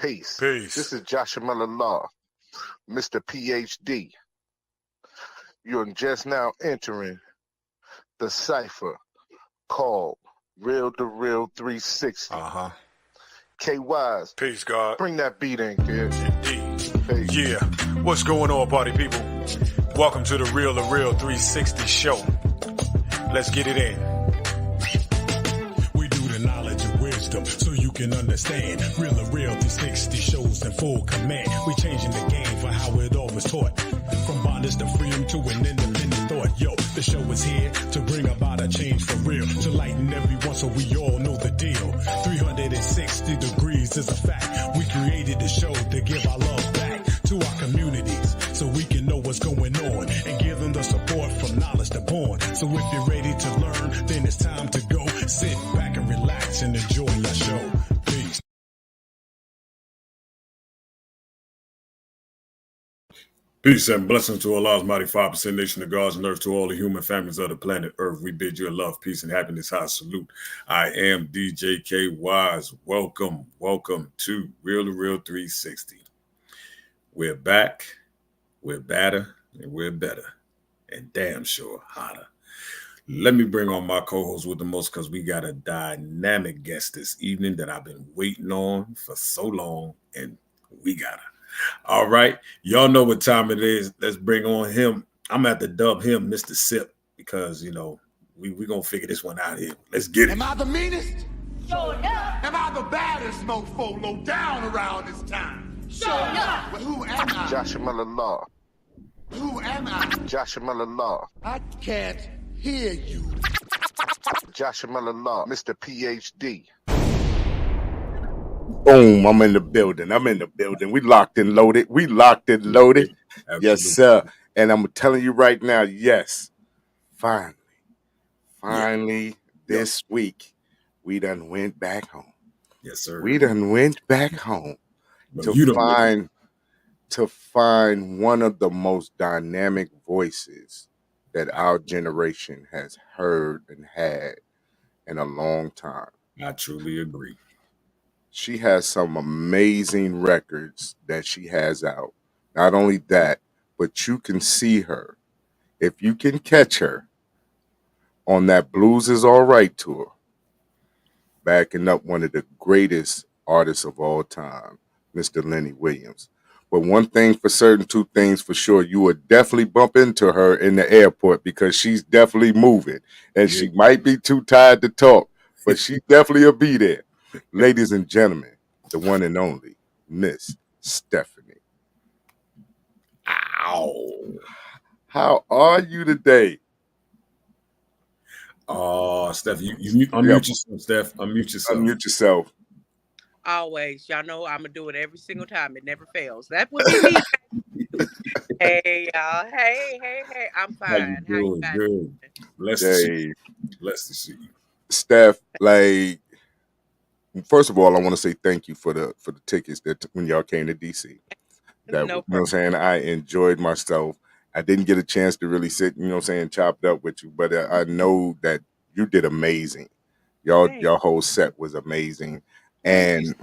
Peace. Peace. This is Joshua Miller Law, Mr. PhD. You're just now entering the cipher called Real2reel360. K-Wise. Peace, God. Bring that beat in, kid. Indeed. Peace. Yeah. What's going on, party people? Welcome to the Real2reel360 show. Let's get it in. We do the knowledge and wisdom so you can understand. Real2reel360 shows in full command. We changing the game for how it all was taught. From bondage to freedom to an independent thought. Yo, the show is here to bring about a change for real. To lighten everyone so we all know the deal. 360 degrees is a fact. We created the show to give our love back to our communities so we can know what's going on and give them the support from knowledge to born. So if you're ready to learn, then it's time to go. Sit back and relax and enjoy your show. Peace. Peace and blessings to Allah's mighty 5% nation of gods and earth, to all the human families of the planet Earth. We bid you a love, peace, and happiness high salute. I am DJ K Wise. Welcome to Real2reel360. We're back, we're badder, and we're better, and damn sure hotter. Let me bring on my co-host with the most, because we got a dynamic guest this evening that I've been waiting on for so long, and we got her. All right, y'all know what time it is. Let's bring on him. I'm at to dub him Mr. Sip, because, you know, we going to figure this one out here. Let's get it. Am I the meanest? Sure enough. Am I the baddest mofo low down around this time? Sure enough. Well, who am I? Joshua Miller Law. Who am I? Joshua Miller Law. I can't hear you. Joshua Miller Law, Mr. PhD. Boom, I'm in the building. We locked and loaded. Absolutely. Yes, sir. And I'm telling you right now, yes, finally, this week, we done went back home. Yes, sir. We done went back home No, to find one of the most dynamic voices that our generation has heard and had in a long time. I truly agree. She has some amazing records that she has out. Not only that, but you can see her. If you can catch her on that Blues Is All Right tour, backing up one of the greatest artists of all time, Mr. Lenny Williams. But one thing for certain, two things for sure, you would definitely bump into her in the airport, because she's definitely moving. And she might be too tired to talk, but she definitely will be there. Ladies and gentlemen, the one and only Miss Stefunie. Ow. How are you today? Steph, you unmute yourself, Steph. Unmute yourself. Unmute yourself. Always. Y'all know I'm going to do it every single time. It never fails. That's what you need. Hey, y'all. Hey. I'm fine. How you doing? Good. Blessed to see you. Steph, like, first of all, I want to say thank you for the tickets that when y'all came to DC. That, No you know what I'm saying? I enjoyed myself. I didn't get a chance to really sit, you know what I'm saying, chopped up with you, but I know that you did amazing. Your whole set was amazing. And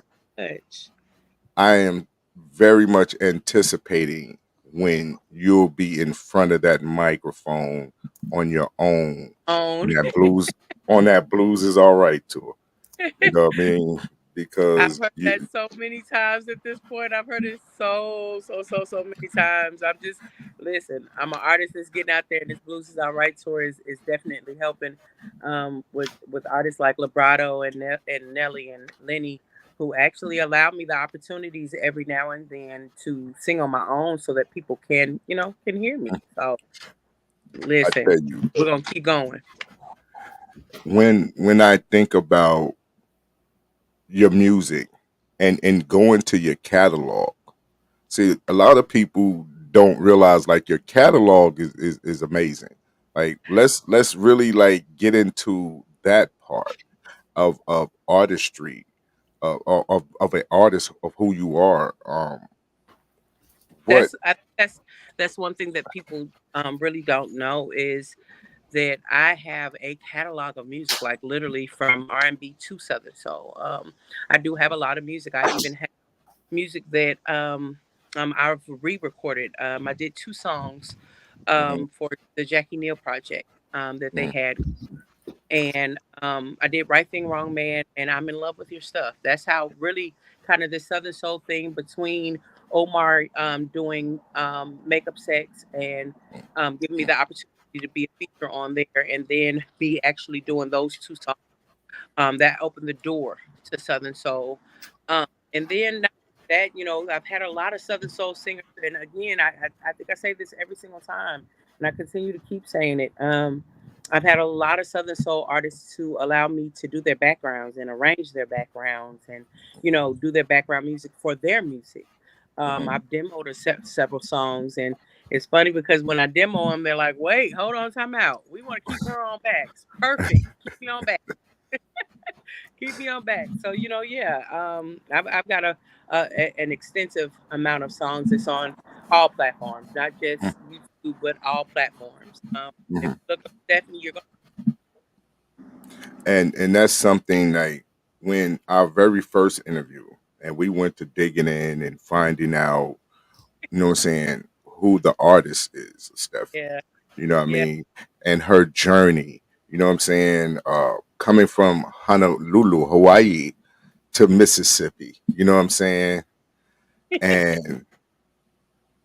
I am very much anticipating when you'll be in front of that microphone on your own. On that Blues Is All Right tour. You know what I mean? Because I've heard that so many times at this point. I've heard it so many times. Listen, I'm an artist that's getting out there, and this Blues Is All Right tour is definitely helping with artists like Librato and Nelly and Lenny, who actually allow me the opportunities every now and then to sing on my own so that people can hear me. So listen, we're gonna keep going. When I think about your music and going to your catalog, see, a lot of people don't realize, like, your catalog is amazing. Like, let's really, like, get into that part of artistry, of an artist, of who you are. That's one thing that people really don't know, is that I have a catalog of music, like literally from R&B to Southern Soul. I do have a lot of music. I even have music that I've re-recorded. I did 2 songs Mm-hmm. for the Jackie Neal project that they Mm-hmm. had, and I did Right Thing Wrong Man and I'm in love with your stuff. That's how really kind of the Southern Soul thing between Omar doing makeup sex and giving me the opportunity to be a feature on there, and then me actually doing those 2 songs that opened the door to Southern Soul. And then that, I've had a lot of Southern Soul singers, and again, I think I say this every single time, and I continue to keep saying it. I've had a lot of Southern Soul artists who allow me to do their backgrounds and arrange their backgrounds, and do their background music for their music. Mm-hmm. I've demoed several songs, and it's funny because when I demo them, they're like, "Wait, hold on, time out. We want to keep her on backs. Perfect. Keep me on back." Keep me on back. So yeah, I've got an extensive amount of songs. It's on all platforms, not just YouTube, but all platforms. If Mm-hmm. you look up Stephanie, you're going. And that's something like when our very first interview, and we went to digging in and finding out, you know what I'm saying, who the artist is, Steph. Yeah, You know what I yeah. mean? And her journey, you know what I'm saying? Coming from Honolulu, Hawaii to Mississippi, you know what I'm saying? And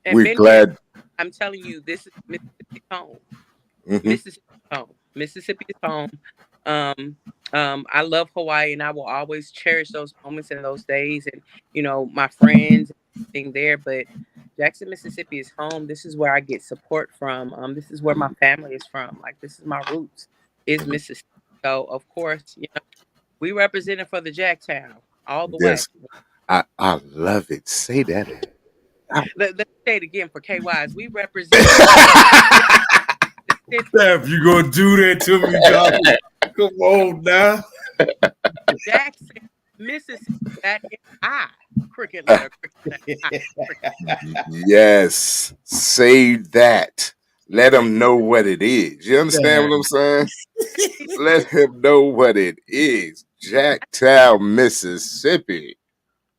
And we're been here. glad. I'm telling you, this is Mississippi's home. Hmm. Mississippi is home. Mississippi is home. Um, I love Hawaii, and I will always cherish those moments and those days, and my friends and everything there. But Jackson, Mississippi is home. This is where I get support from. This is where my family is from. Like, this is my roots. Is Mississippi. So of course, we represented for the Jacktown all the way. Yes, I love it. Say that. Let's say it again for KYs. We represented Mississippi, Steph, you gonna do that to me, dog? Come on now. Jackson, Mississippi. That is I. Cricket letter. I. Yes, say that. Let them know what it is. You understand what I'm saying? Let him know what it is. Jacktown, Mississippi.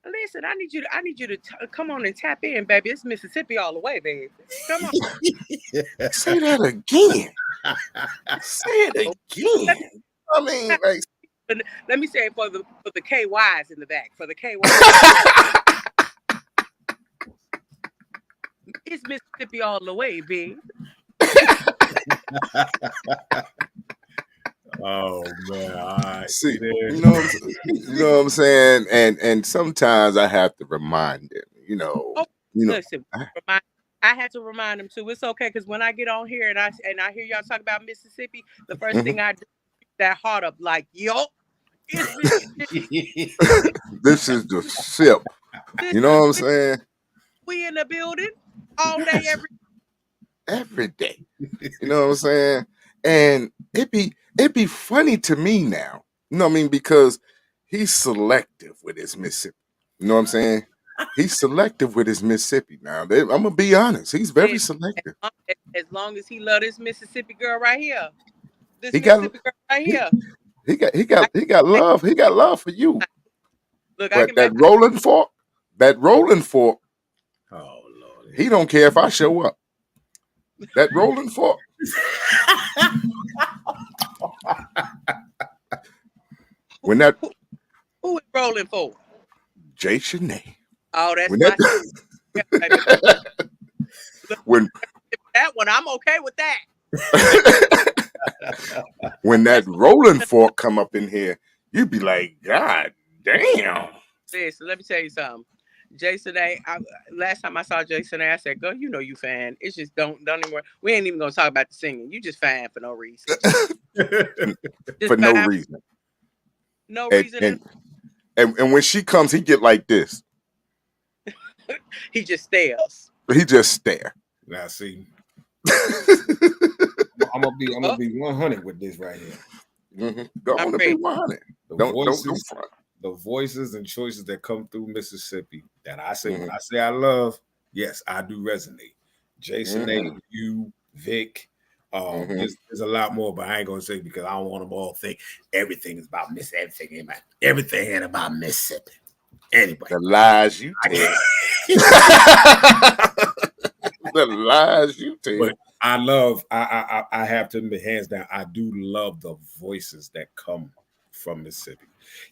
Listen, I need you to come on and tap in, baby. It's Mississippi all the way, baby. Come on. Say that again. Say it Oh, again. I mean, like, let me say it for the KYs in the back. For the KYs, it's Mississippi all the way, baby. Oh man, all right. see, There. you know what I'm saying? And sometimes I have to remind them, Oh, you know. listen, I had to remind them too. It's okay, because when I get on here and I hear y'all talk about Mississippi, the first Mhm. thing I do is that heart up like, yo, it's Mississippi. This is the sip. This You know what I'm is saying? we in the building all day, Every day. You know what I'm saying? And it'd be funny to me now. You know what I mean? Because he's selective with his Mississippi. You know what I'm saying? He's selective with his Mississippi now. I'm gonna be honest. He's very selective. as long as he love this Mississippi girl right here. This He got Mississippi girl right he, here. he got he I, got he got I, love. He got love for you. look, I But can make that rolling fork, Oh Lord. he don't care if I show up. That rolling fork. When that who is rolling for? Jay Shanae. Oh, that's When my that yeah, baby. Look, when that one, I'm okay with that. when that That's rolling fork come up in here, you'd be like, God damn. listen, let me tell you something. Jason A. Last time I saw Jason A, I said, "Girl, you know you fan. It's just don't even. We ain't even gonna talk about the singing. You just fan for no reason. Just For no fan, reason. no And, reason. and and when she comes, he get like this. He just stares. He just stare. Now see, Mhm. I'm gonna Oh, be 100 with this right here. Go I'm on and be ready. 100. The Don't voices, front. the voices and choices that come through Mississippi that I say when Mhm. I say I love, yes, I do resonate. Jason A, Mhm. you, Vic, Mhm. there's a lot more, but I ain't gonna say because I don't want them all to think everything is about Mississippi. Everything ain't about Mississippi. Anybody. The lies you tell. The lies you tell. But I love, I have to admit, hands down, I do love the voices that come from Mississippi.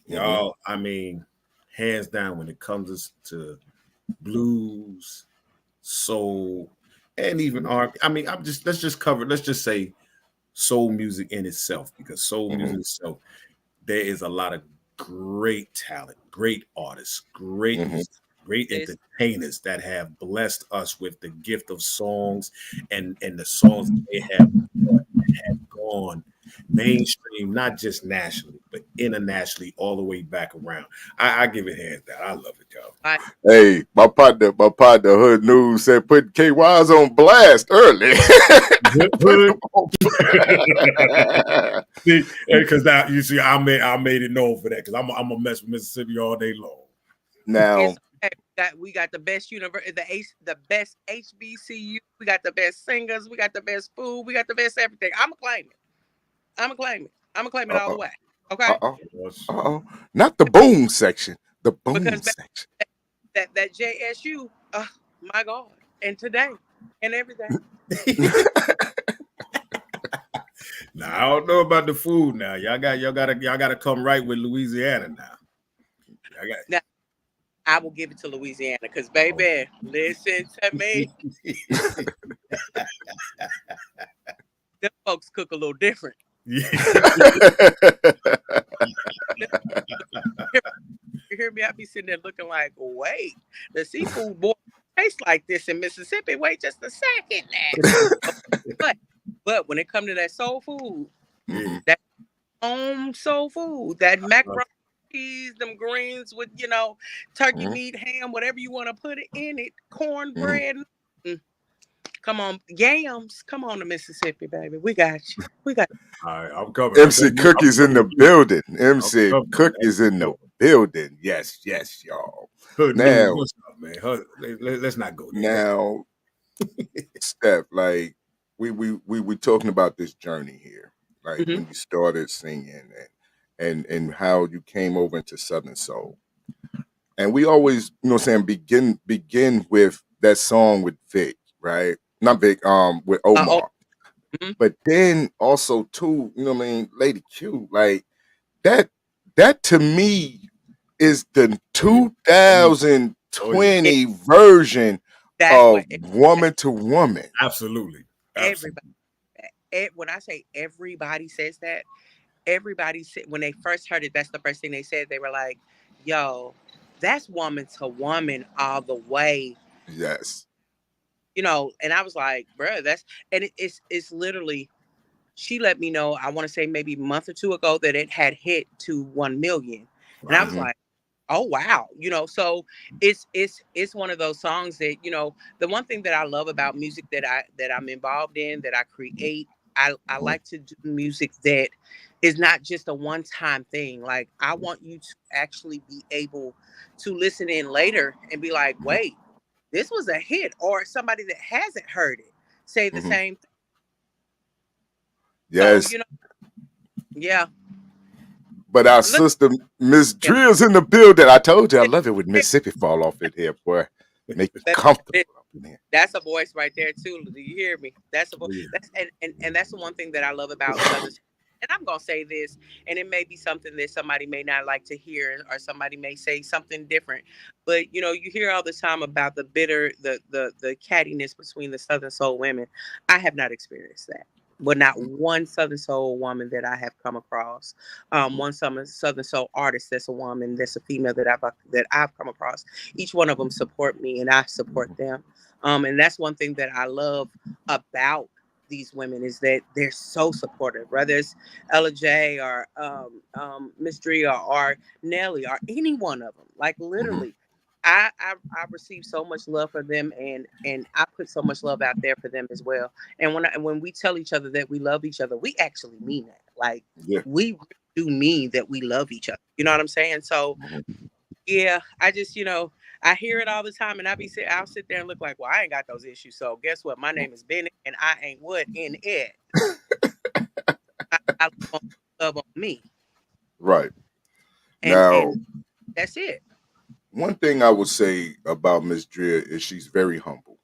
Y'all, I mean, hands down, when it comes to blues, soul, and even R. I mean, let's just say soul music in itself, because soul music itself, there is a lot of great talent, great artists, great great entertainers that have blessed us with the gift of songs, and the songs that they have gone mainstream, not just nationally, but internationally, all the way back around. I give it hands down. I love it, y'all. Hey, my partner, Hood News said put KY's on blast early. Because now you see, I made it known for that, because I'm gonna mess with Mississippi all day long. Now we got the best the best HBCU. We got the best singers. We got the best food. We got the best everything. I'm gonna claim it all the way. Okay. Not the boom section. The boom section. That JSU. My God. And today and everything. Now I don't know about the food. Now y'all gotta come right with Louisiana now. Now I will give it to Louisiana, because baby, listen to me. Them folks cook a little different. Yeah. You hear me? I be sitting there looking like, wait, the seafood boil tastes like this in Mississippi. Wait just a second now. But when it comes to that soul food, that soul food, that macaroni cheese, them greens with, turkey meat, ham, whatever you want to put it in it, cornbread. Come on, yams. Come on to Mississippi, baby. We got you. We got you. All right, I'm coming. MC Cookie's in the building. MC Cookie's in the building. Yes, y'all. Now, what's up, man? Let's not go there. Now, Steph, like we talking about this journey here, like when you started singing and how you came over into Southern Soul, and we always, begin with that song with Vic, right? Not Vic, with Omar. But then also too, Lady Q, like that to me is the 2020 version of Woman to Woman. Absolutely. Everybody. When I say everybody says that, everybody said, when they first heard it, that's the first thing they said. They were like, yo, that's Woman to Woman all the way. Yes. And I was like, bruh, it's literally, she let me know, I want to say maybe a month or two ago, that it had hit to 1 million. And I was like, oh, wow. So it's one of those songs that, the one thing that I love about music that I'm involved in, that I create, I like to do music that is not just a one-time thing. Like, I want you to actually be able to listen in later and be like, wait, this was a hit, or somebody that hasn't heard it say the same thing. Yes. So, yeah. But our sister, Miss Drill's in the building. I told you, I love it when Mississippi fall off in here, boy. Make you comfortable up in here. That's a voice right there, too. Do you hear me? That's a voice. And that's the one thing that I love about Southern. And I'm going to say this, and it may be something that somebody may not like to hear, or somebody may say something different. But, you hear all the time about the bitter, the cattiness between the Southern Soul women. I have not experienced that. But not one Southern Soul woman that I have come across. One Southern Soul artist that's a woman, that's a female that I've come across. Each one of them support me, and I support them. And that's one thing that I love about these women, is that they're so supportive, whether it's Ella J or Miss Drea or Nelly or any one of them. Like, literally, I receive so much love for them, and I put so much love out there for them as well. And when we tell each other that we love each other, we actually mean that. Like, we do mean that we love each other. You know what I'm saying? So yeah, I just, I hear it all the time, and I'll sit there and look like, well, I ain't got those issues. So guess what? My name is Bennett, and I ain't what in it. I love on me. Right. And that's it. One thing I would say about Miss Drea is she's very humble,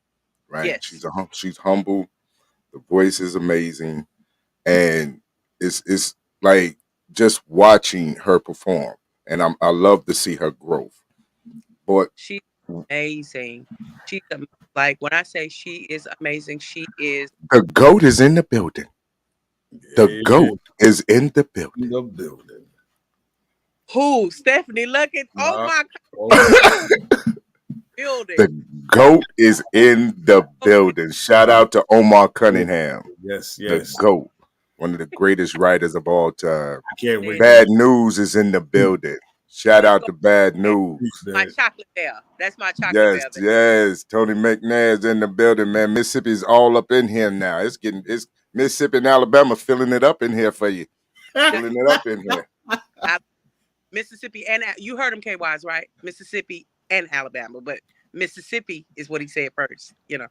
right? Yes, She's humble. The voice is amazing, and it's like just watching her perform, and I love to see her growth. But she's amazing. She's like when I say she is amazing, she is. the goat is in the building. The Yeah, goat is in the in building. the building. Who? Stephanie, look at oh Uh, my oh, building. The goat is in the building. Shout out to Omar Cunningham, yes, the yes. goat, one of the greatest writers of all time. I can't wait. Bad News is in the building. Shout Let's out go. to Bad That's News. my chocolate bear. That's my chocolate Yes, bear. yes. Tony McNair's in the building, man. Mississippi's all up in here now. It's Mississippi and Alabama filling it up in here for you. Filling it up in here. Mississippi and you heard him, K-Wise, right? Mississippi and Alabama, but Mississippi is what he said first. You know.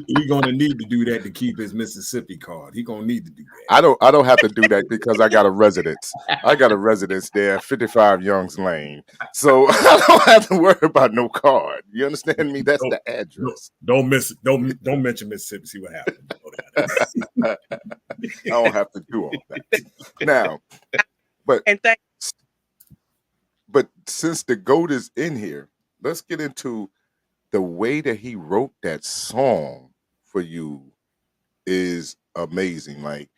He's gonna need to do that to keep his Mississippi card. He's gonna need to do that. I don't have to do that because I got a residence. I got a residence there, 55 Youngs Lane. So I don't have to worry about no card. You understand me? That's the address. Don't miss it. Don't mention Mississippi. See what happens. I don't have to do all that. Now, but And but since the GOAT is in here, let's get into the way that he wrote that song for you is amazing. Like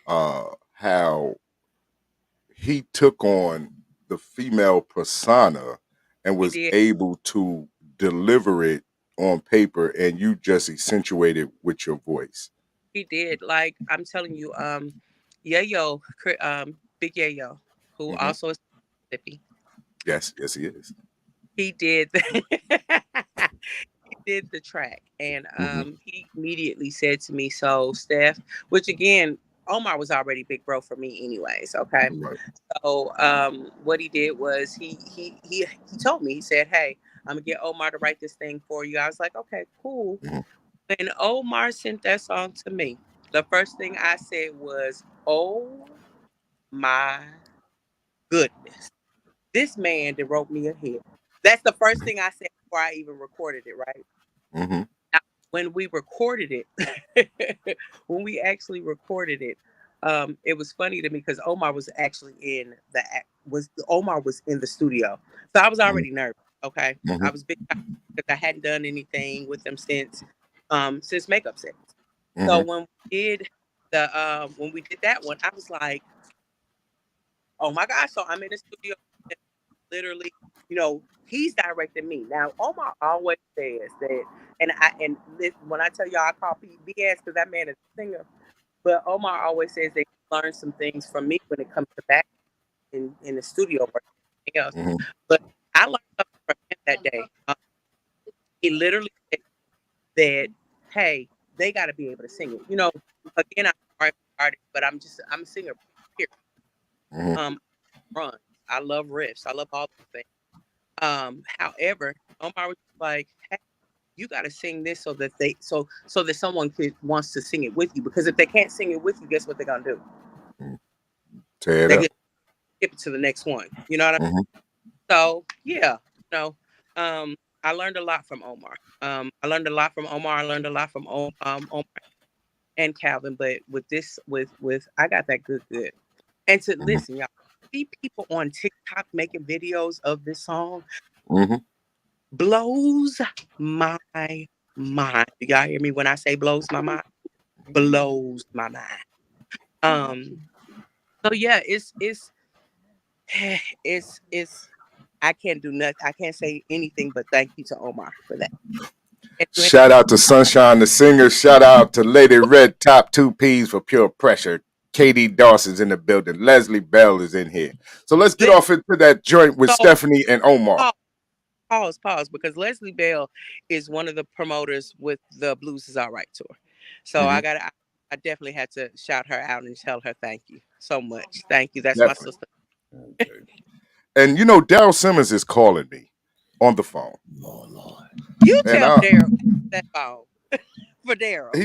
how he took on the female persona and was did. able to deliver it on paper, and you just accentuated with your voice. He did. Like I'm telling you, Yayo, Big Yayo, who Mhm. also is Mississippi. Yes, yes, he is. He did. He did the track, and Mhm. he immediately said to me, "So, Steph," which again, Omar was already big bro for me, anyways. Okay, Right. so what he did was he told me, he said, "Hey, I'm gonna get Omar to write this thing for you." I was like, "Okay, cool." Mhm. When Omar sent that song to me, the first thing I said was, "Oh my goodness, this man that wrote me a hit." That's the first thing I said before I even recorded it, right? Mm-hmm. Now, when we recorded it, when we actually recorded it, it was funny to me because Omar was actually in Omar was in the studio, so I was already nervous. Okay, Mm-hmm. I was big because I hadn't done anything with them since makeup sets. So Mm-hmm. when we did that one, I was like, oh my gosh! So I'm in the studio, literally, he's directing me. Now, Omar always says that, when I tell y'all I call Pete BS because that man is a singer, but Omar always says that he learned some things from me when it comes to back in the studio or anything else. Mm-hmm. But I learned something from him that day. He literally said that, hey, they got to be able to sing it. Again, I'm an artist, but I'm a singer. Period. Mm-hmm. Run. I love riffs. I love all those things. However, Omar was like, hey, you got to sing this so that someone wants to sing it with you. Because if they can't sing it with you, guess what they're gonna do? Tear it They up. get skip it to the next one. You know what I mean? Mm-hmm. So yeah, I learned a lot from Omar. I learned a lot from Omar. I learned a lot from Omar and Calvin. But with this, with I got that good. And to listen, y'all, see people on TikTok making videos of this song Mm-hmm. blows my mind. You y'all hear me when I say blows my mind? Blows my mind. So yeah, it's I can't do nothing. I can't say anything but thank you to Omar for that. Shout out to Sunshine the Singer. Shout out to Lady Red Top 2Ps for Pure Pressure. Katie Dawson's in the building. Leslie Bell is in here. So let's get off into that joint with Stephanie and Omar. Pause, because Leslie Bell is one of the promoters with the Blues Is All Right tour. So I definitely had to shout her out and tell her thank you so much. Thank you. That's Definitely. my sister. Okay. And Daryl Simmons is calling me on the phone. Lord. You And tell Daryl that phone for Daryl.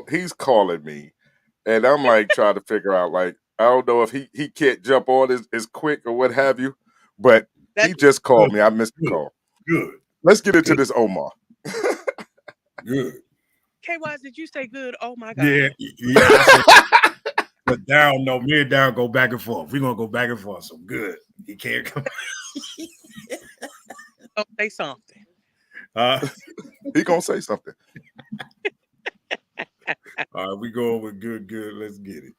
he's calling me, and I'm like trying to figure out, like, I don't know if he can't jump on as quick or what have you, but He just called me. I missed the call. Good. Let's get into this Omar. Good. K-Wise, did you say good? Oh my God. Yeah. I said, but Darryl, no, me and Darryl go back and forth. We're gonna go back and forth. So good. He can't come. Oh, say something. He gonna say something. All right, we going with good. Let's get it.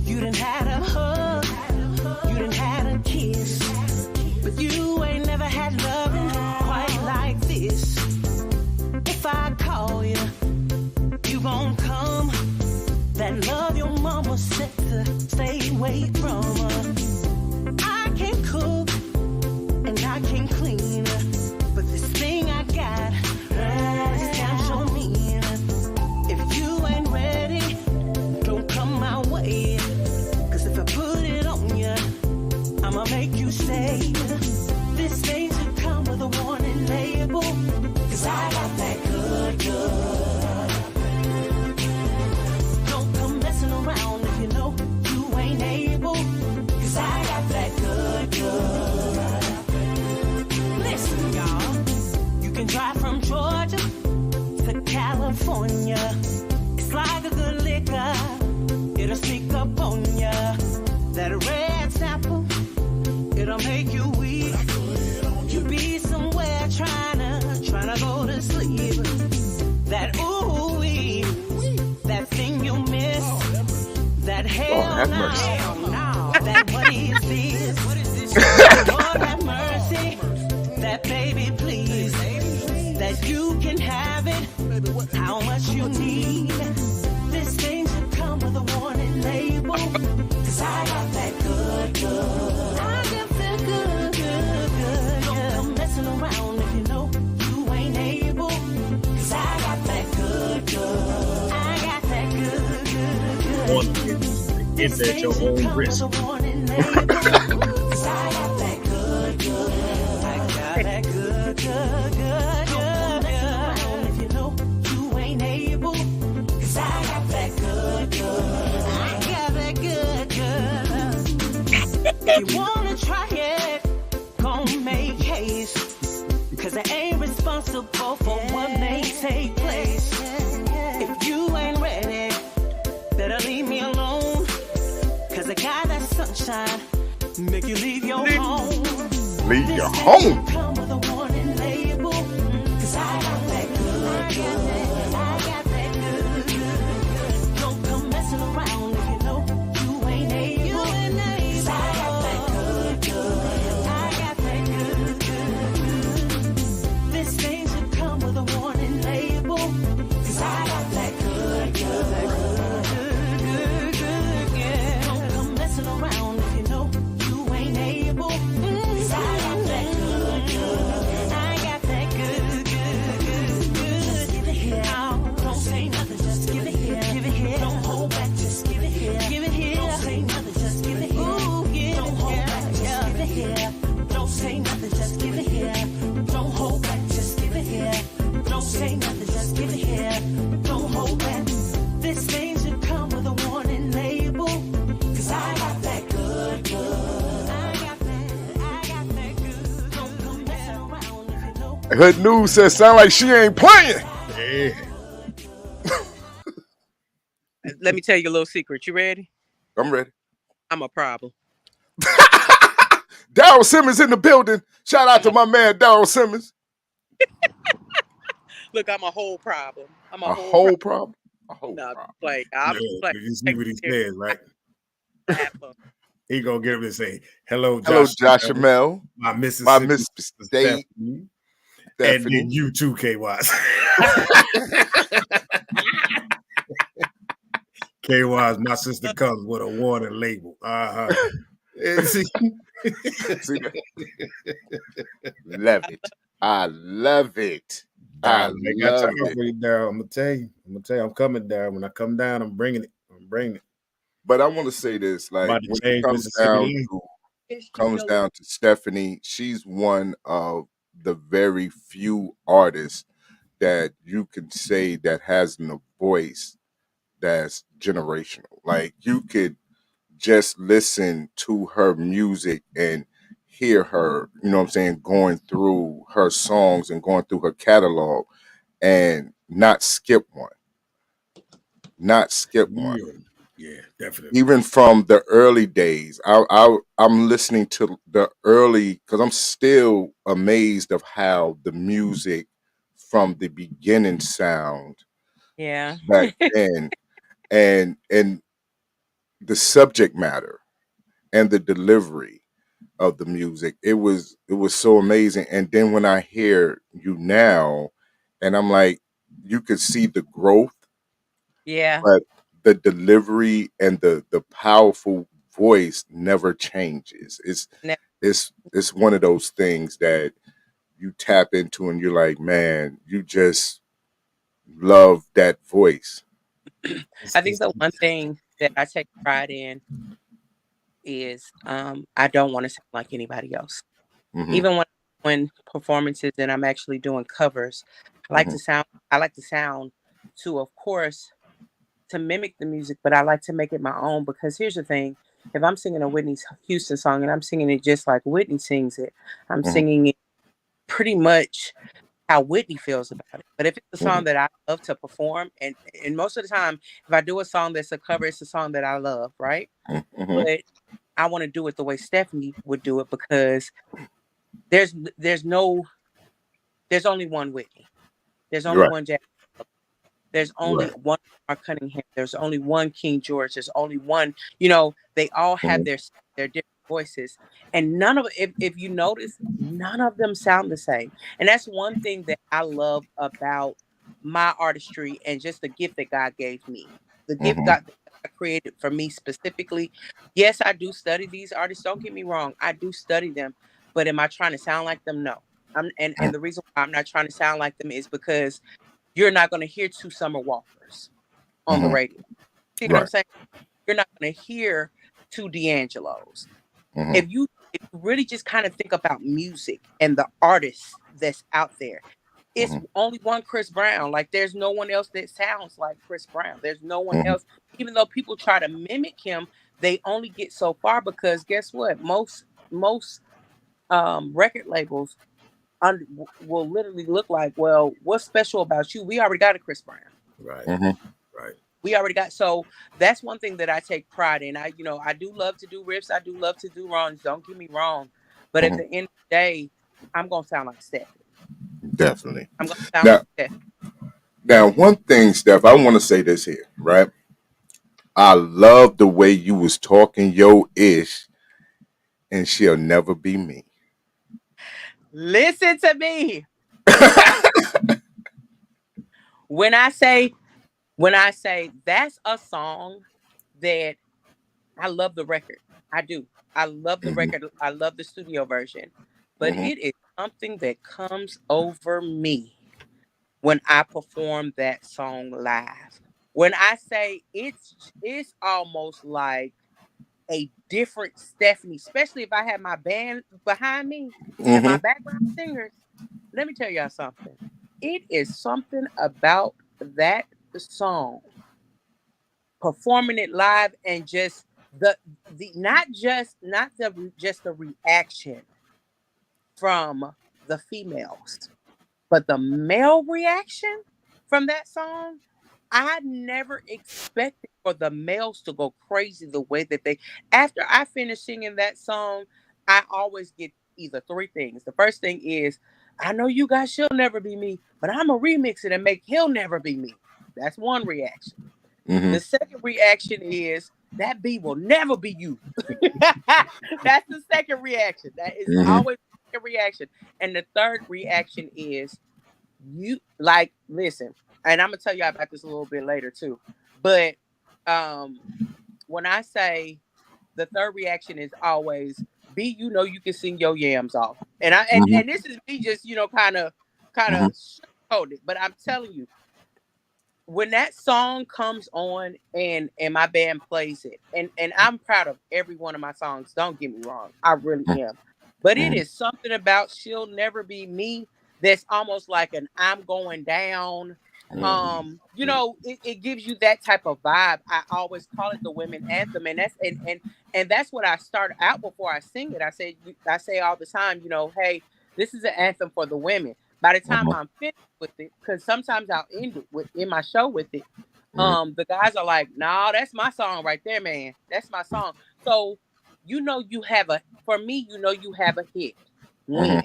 You done had a hug, you done had a kiss, but you ain't never had loving quite like this. If I call you, you gon' come. That love your mama said to stay away from her. I can cook and I can clean, but this thing I got is damn sure mean. If you ain't ready, don't come my way. Cause if I put it on you, I'ma make you say this thing should come with a warning label. Cause I got that good. Don't come messing around if you know you ain't able. Cause I got that good. Listen, y'all, you can drive from Georgia to California. It's like a good liquor, it'll sneak up on ya. That red sample, it'll make you weak. You be somewhere trying to go to sleep. That ooh-wee, that thing you miss. That hell have mercy. no, that what is this? Lord have mercy, that baby please. That you can have it, how much you need. This thing should come with a warning label. Cause I got that good. I got that good. Don't come messing around if you know you ain't able. Cause I got that good. I got that good. It's at your own risk. Cause I got that good. I got that good. Don't come messing around if you know you ain't able. Cause I got that good. I got that good. If you wanna try it, gon' make haste. Cause I ain't responsible for what may take place. If you ain't ready, better leave me alone. Cause I got that sunshine, make you leave your home. Leave your This home. thing come with a warning label. Cause I got that good. I got that good. Don't come messing around if you know you ain't able. Cause I got that good. I got that good. This thing should come with a warning label. Cause I got that good. Don't come messing around if you know you ain't able. Cause I got that good. I got that good. Give it here. Don't say nothing, just give it here. Give it here. Don't hold back, just give it here. Give it here. Don't say nothing, just give it here. Don't hold back, just give it here. Don't say nothing, just give it here. Don't hold back, just give it here. Don't say nothing, just give it here. Don't hold back. This thing should come with a warning label. Cause I got that good. I got that good. Don't come messing around if you know. Hood News says sound like she ain't playing. Yeah. Let me tell you a little secret. You ready? I'm ready. I'm a problem. Darryl Simmons in the building. Shout out to my man Darryl Simmons. Look, I'm a whole problem. I'm A whole problem. A whole No, problem. play. I'm Yeah, play. you see what he says, right? Have fun. He gonna get up and say, "Hello, Hello, Josh, Josh Mel. my My Mississippi, Mississippi State. Stefunie." And Stephanie. then you too, KYs. KYs, my sister comes with a warning label. See, See that? Love it. I love it. I I got love time it. for you, Darryl. I'm gonna tell you, I'm coming, Darryl. When I come down, I'm bringing it. But I want to say this, like About to when it change Mississippi in. comes down to Stephanie, she's one of the very few artists that you can say that has a voice that's generational. Like you could just listen to her music and hear her, you know what I'm saying, going through her songs and going through her catalog and not skip one. Not skip one. Yeah, definitely. Even from the early days, I'm listening to the early because I'm still amazed of how the music from the beginning sound Yeah. back then, and the subject matter and the delivery of the music. It was so amazing. And then when I hear you now, and I'm like, you could see the growth, Yeah. but the delivery and the powerful voice never changes. Ne- It's one of those things that you tap into and you're like, man, you just love that voice. I think the one thing that I take pride in is I don't want to sound like anybody else. Hmm. Even when performances and I'm actually doing covers, Hmm. I like to sound to, of course, to mimic the music, but I like to make it my own because here's the thing. If I'm singing a Whitney Houston song and I'm singing it just like Whitney sings it, I'm Hmm. singing it pretty much how Whitney feels about it. But if it's a Hmm. song that I love to perform, and most of the time, if I do a song that's a cover, it's a song that I love, right? Hmm. But I want to do it the way Stephanie would do it because there's there's no there's only one Whitney. There's only Right. one Jack. There's only Right. one Mark Cunningham. There's only one King George. There's only one. They all have Hmm. their different voices, and none of if you notice, none of them sound the same. And that's one thing that I love about my artistry and just the gift that God gave me. The gift Hmm. God that God created for me specifically. Yes, I do study these artists. Don't get me wrong. I do study them, but am I trying to sound like them? No. And the reason why I'm not trying to sound like them is because you're not going to hear two Summer Walkers on the Hmm. radio. See what I'm Right. saying? You're not going to hear two D'Angelos. Hmm. If you really just kind of think about music and the artists that's out there, it's Hmm. only one Chris Brown. Like there's no one else that sounds like Chris Brown. There's no one Hmm. else. Even though people try to mimic him, they only get so far because guess what? Most record labels will literally look like, well, what's special about you? We already got a Chris Brown. Right. Hmm. Right. We already got. So that's one thing that I take pride in. I do love to do riffs. I do love to do runs. Don't get me wrong. But at Hmm. the end of the day, I'm gonna sound like Stephanie. Definitely. I'm gonna sound like Now, Stephanie. one thing, Steph, I want to say this here, right? I love the way you was talking yo ish, and she'll never be me. Listen to me. When I say that's a song that I love the record. I do. I love the Hmm. record. I love the studio version. But Hmm. it is something that comes over me when I perform that song live. When I say it's almost like a different Stephanie, especially if I have my band behind me and my Hmm. background singers. Let me tell y'all something. It is something about that song, performing it live and just the not just the reaction from the females, but the male reaction from that song, I never expected for the males to go crazy the way that they. After I finish singing that song, I always get either three things. The first thing is, I know you guys she'll never be me, but I'm gonna remix it and make he'll never be me. That's one reaction. Hmm. The second reaction is that B will never be you. That's the second reaction. That is Hmm. always the second reaction. And the third reaction is you like listen, and I'm gonna tell y'all about this a little bit later too. But um when I say the third reaction is always B, you know you can sing your yams off. And I Hmm. and this is me just, kind of Hmm. sugarcoat it. But I'm telling you, when that song comes on and my band plays it, and I'm proud of every one of my songs, don't get me wrong, I really am, but it is something about She'll Never Be Me that's almost like an I'm going down. You know, it gives you that type of vibe. I always call it the women anthem, and that's what I start out before I sing it. I say all the time, you know, hey, this is an anthem for the women. By the time I'm finished with it, because sometimes I'll end it in my show with it. The guys are like, "No, that's my song right there, man. That's my song." So, you know, you have a hit when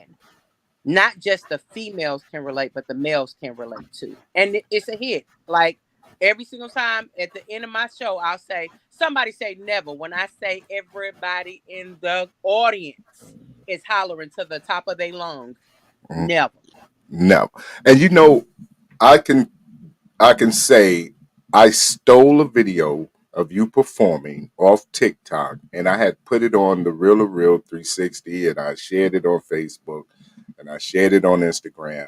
not just the females can relate, but the males can relate too, and it's a hit. Like every single time at the end of my show, I'll say, "Somebody say never." When I say everybody in the audience is hollering to the top of their lungs, never. No. And you know, I can say I stole a video of you performing off TikTok, and I had put it on the Real2reel360, and I shared it on Facebook, and I shared it on Instagram.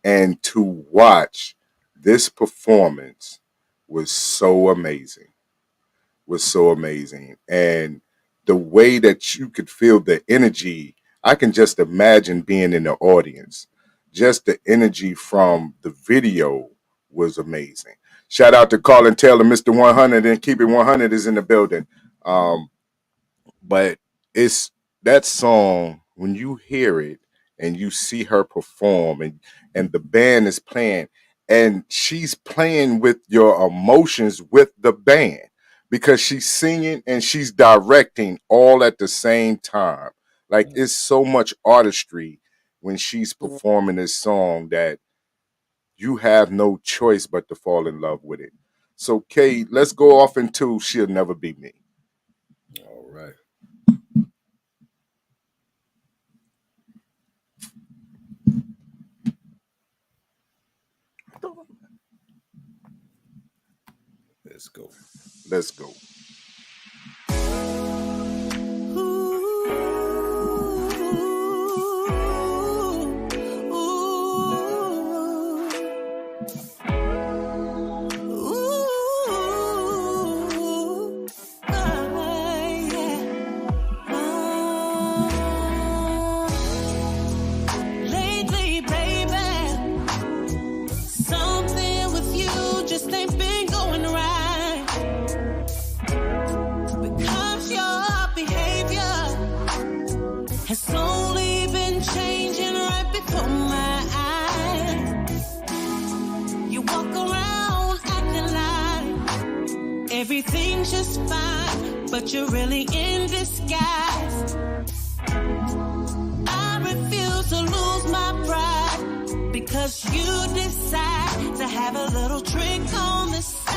And to watch this performance was so amazing. And the way that you could feel the energy, I can just imagine being in the audience. Just the energy from the video was amazing. Shout out to Colin Taylor, Mr. 100, and Keep It 100 is in the building. But it's that song, when you hear it and you see her perform and the band is playing, and she's playing with your emotions with the band because she's singing and she's directing all at the same time. Like, it's so much artistry when she's performing this song that you have no choice but to fall in love with it. So, Kay, let's go off into She'll Never Be Me. All right. Let's go. Lately, baby, something with you just ain't been going right. Because your behavior has slowly been changing right before my eyes. You walk around acting like everything's just fine, but you're really in disguise. I refuse to lose my pride because you decide to have a little trick on the side.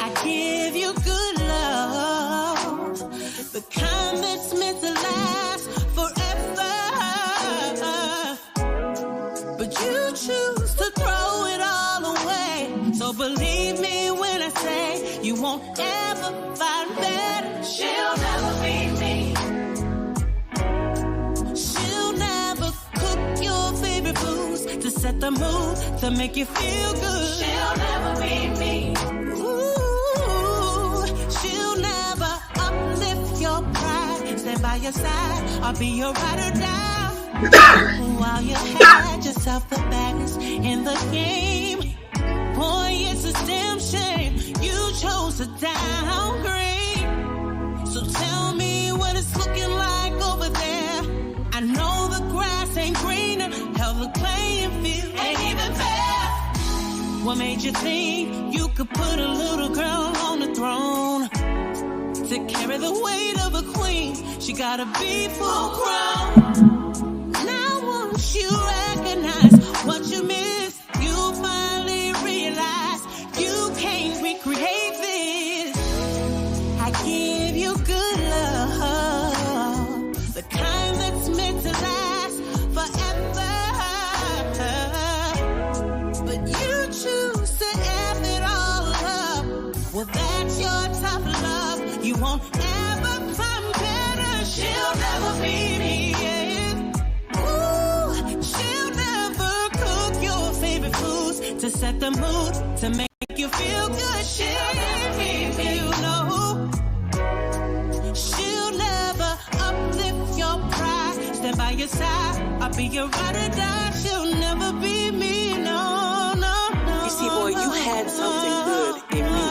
I give you good love, the kind that's meant to last forever. But you choose to throw it all away. So believe me when I say you won't ever find better. She'll never be me. She'll never cook your favorite foods to set the mood, to make you feel good. She'll never be me. Ooh, she'll never uplift your pride, stand by your side, or be your ride or die. While you had yourself the baddest in the game, boy, it's a damn shame you chose to downgrade. So tell me what it's looking like over there. I know the grass ain't greener, hell, the playing field ain't even fair. What made you think you could put a little girl on the throne to carry the weight of a queen? She gotta be full grown. Now once you recognize what you missed, you finally realize you can't recreate this. I give you good love, the kind that's meant to last forever. But you choose to F it all up. Well, that's your tough love. You won't ever find better. She'll never be me. Yeah. set the mood, to make you feel good. She'll never be me, you know. She'll never uplift your pride. Stand by your side, I'll be your ride or die. She'll never be me, no, no, no. You see, boy, you had something good in me.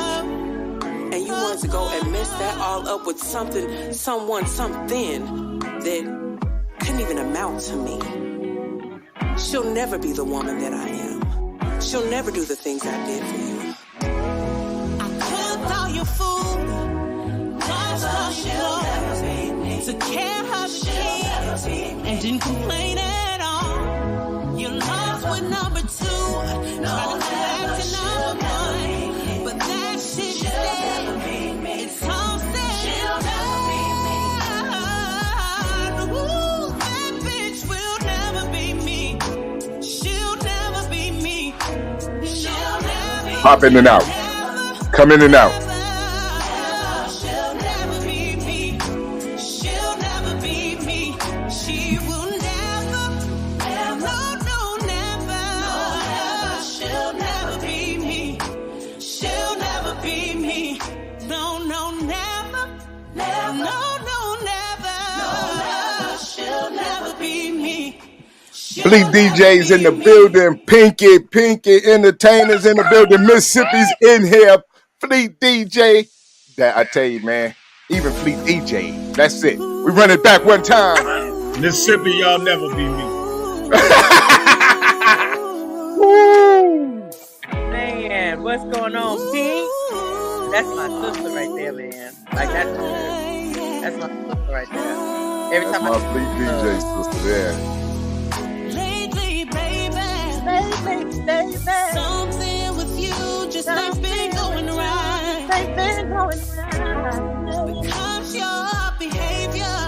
And you wanted to go and mess that all up with something, someone, something that couldn't even amount to me. She'll never be the woman that I am. She'll never do the things I did for you. I cooked all your food, washed all your clothes, took care of your kids, and didn't complain at all. You're lost with number 2, trying to collect to number 1, but that shit is dead. It's all said and done. Ooh, that bitch will never be me. She'll never be me. She'll never. Hop in and out. Come in and out. She'll never be me. She'll never be me. She will never, no, never. She'll never be me. She'll never be me. No, never. No, never. She'll never be me. Fleet DJs in the building. Pinky Entertainers in the building. Mississippi's in here. Fleet DJ. That I tell you, man. Even Fleet DJ. That's it. We run it back one time. Mississippi, y'all never be me. Woo. Man, what's going on, Pink? That's my sister right there, man. Like, that's my sister right there. Every That's time my Fleet DJ sister there. Lately, baby, something with you just ain't been going right. Because your behavior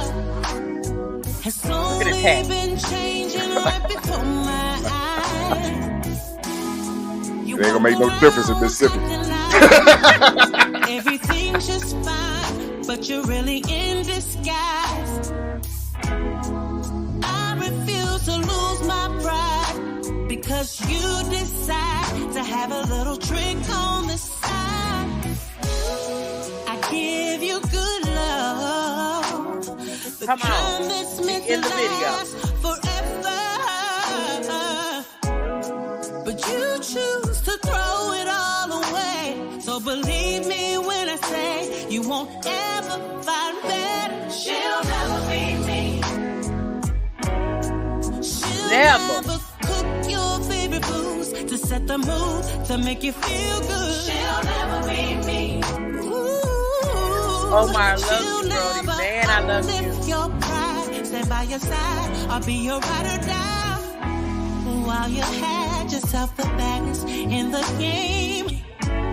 has slowly been changing right before my eyes. It ain't gonna make no difference in Mississippi. Everything's just fine, but you're really in disguise. I refuse to lose my pride because you decide to have a little trick on the side. I give you good love, the Come on. kind that's meant to In the video. last forever. But you choose to throw it all away. So believe me when I say you won't ever find better. She'll never be me. She'll never cook your favorite foods to set the mood, to make you feel good. She'll never be me. Oh my, I love you, Brody. Man, I love you. Lift your pride, stand by your side. I'll be your ride or die. While you had yourself the baddest in the game.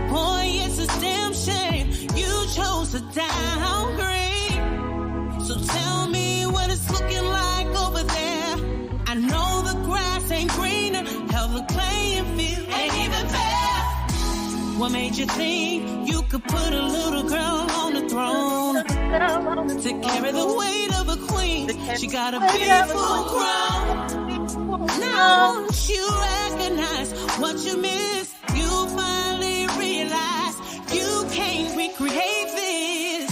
Boy, it's a damn shame you chose to downgrade. So tell me what it's looking like over there. I know the grass ain't greener, hell the playing field ain't even fair. What made you think you could put a little girl on the throne to carry the weight of a queen? She got a beautiful crown. Now you recognize what you missed. You finally realize you can't recreate this.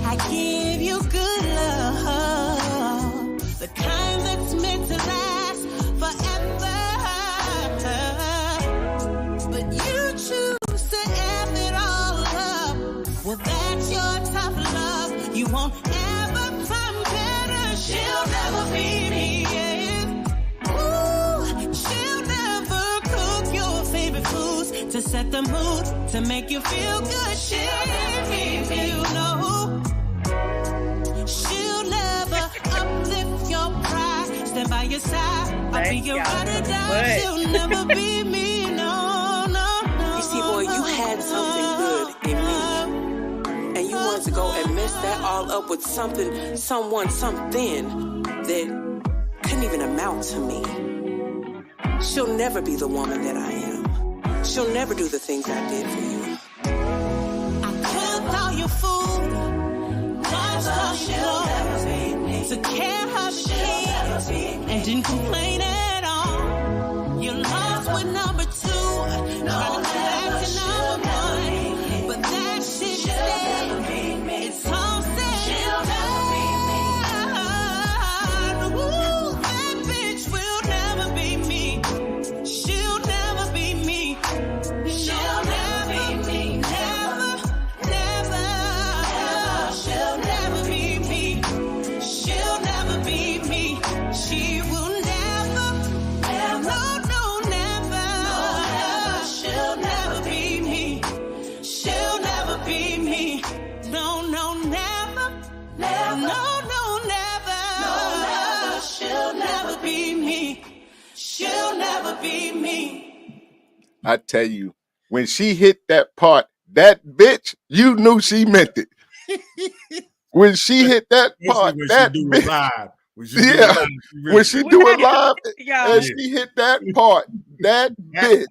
I give you good love, the kind that's meant to last forever. But you choose to F it all up. Well, that's your tough love. You won't ever find better. She'll never be me. She'll never cook your favorite foods to set the mood, to make you feel good. She'll never be me, you know. She'll never uplift your pride, stand by your side. I'll be your ride or die. She'll never be me, no. You see, boy, you had something good in me. And you wanted to go and mess that all up with something, someone, something that couldn't even amount to me. She'll never be the woman that I am. She'll never do the things I did for you. I cooked all your food, washed all your clothes, took care of your kids, and didn't complain at all. You're lost with number 2, Trying to let you know one, but that shit said, it's all said. She'll never be me. Ooh, that bitch will never be me. She'll never be me. She'll never be me. Never, never. She'll never be me. She'll never be me. She will never, no, no, never. She'll never be me. She'll never be me. No, no, never. No, no, never. She'll never be me. She'll never be me. I tell you, when she hit that part, that bitch, you knew she meant it. When she hit that part, Especially when that she do it bitch, live. When she do it yeah, live, she really when she When do I it live y'all, and she hit that part, that bitch,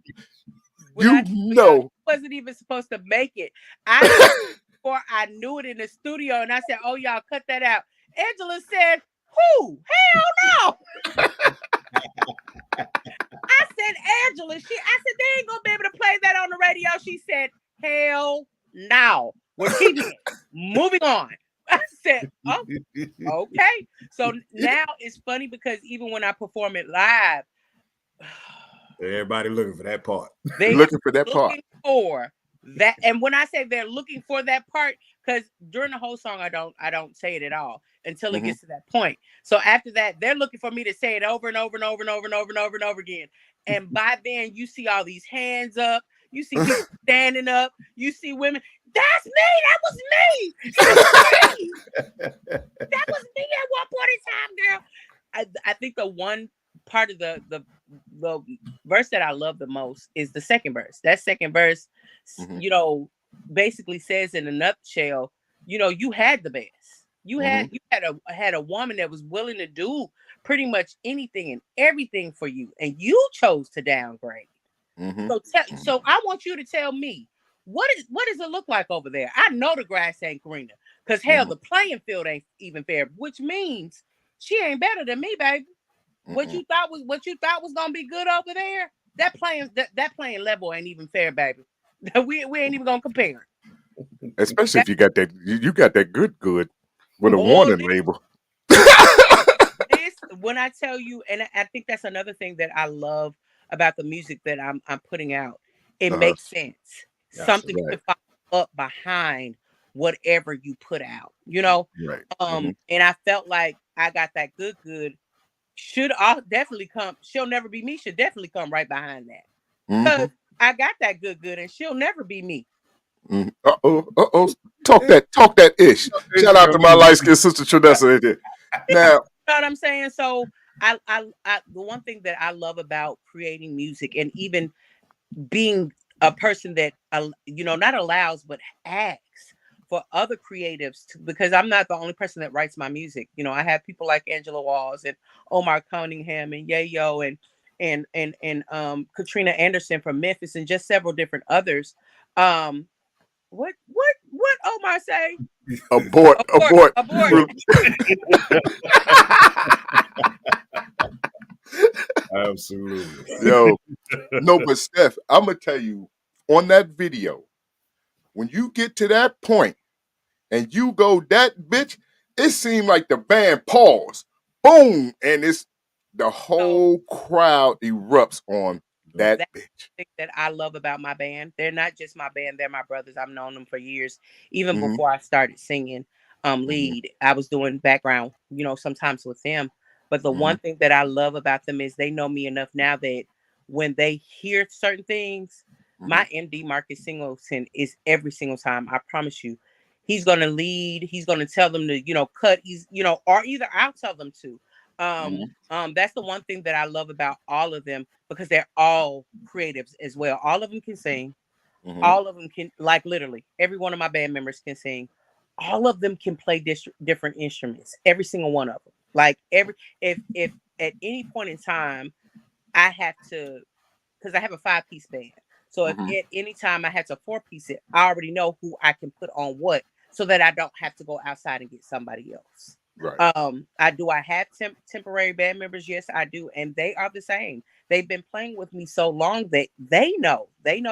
when I you tell y'all, know. she wasn't even supposed to make it. I said before I knew it in the studio, and I said, "Oh, y'all cut that out." Angela said, "Who? Hell no!" I said, "Angela." I said, "They ain't gonna be able to play that on the radio." She said, "Hell no, we're keeping it. Moving on." I said, "Oh, okay." So now it's funny because even when I perform it live, Everybody looking for that part. they Looking for that part. looking for that. And when I say they're looking for that part, because during the whole song I don't say it at all until it gets to that point. So after that, they're looking for me to say it over and over and over and over and over and over and over again. And by then you see all these hands up, you see people standing up, you see women. That's me. That was me. That was me. That was me at one point in time, girl. I think the one part of the verse that I love the most is the second verse. That second verse, you know, basically says in a nutshell, you know, you had the best. You had a woman that was willing to do pretty much anything and everything for you, and you chose to downgrade. So I want you to tell me what does it look like over there? I know the grass ain't greener because hell, the playing field ain't even fair, which means she ain't better than me, baby. What you thought was gonna be good over there? That playing level ain't even fair, baby. we ain't even gonna compare. Especially if you got that, you got that good with a Boy, warning label. this when I tell you, and I think that's another thing that I love about the music that I'm putting out. It makes sense. Something right. to follow up behind whatever you put out, you know. Right. And I felt like I got that good. Should all definitely come. She'll never be me. Should definitely come right behind that. Because I got that good, and she'll never be me. Talk that ish. Shout out to my light skinned sister Trinessa. Now, You know what I'm saying? So I the one thing that I love about creating music and even being a person that you know, not allows but asks for other creatives to, because I'm not the only person that writes my music. You know, I have people like Angela Walls and Omar Cunningham and Yayo and Katrina Anderson from Memphis and just several different others. What Omar say? abort. Absolutely. Yo, no, but Steph, I'm gonna tell you on that video, when you get to that point and you go that bitch, it seemed like the band paused, boom, and it's the whole crowd erupts on that That's bitch. the thing that I love about my band. They're not just my band, they're my brothers. I've known them for years. Even before I started singing lead, I was doing background, you know, sometimes with them. But the one thing that I love about them is they know me enough now that when they hear certain things, my MD Marcus Singleton is every single time, I promise you, he's gonna lead, he's gonna tell them to, you know, cut, he's, you know, or either I'll tell them to. That's the one thing that I love about all of them because they're all creatives as well. All of them can sing. All of them can, like literally, every one of my band members can sing. All of them can play different instruments. Every single one of them. Like if at any point in time I have to, because I have a 5-piece band. So if at any time I have to 4-piece it, I already know who I can put on what, so that I don't have to go outside and get somebody else. Right. I have temporary band members? Yes, I do, and they are the same. They've been playing with me so long that they know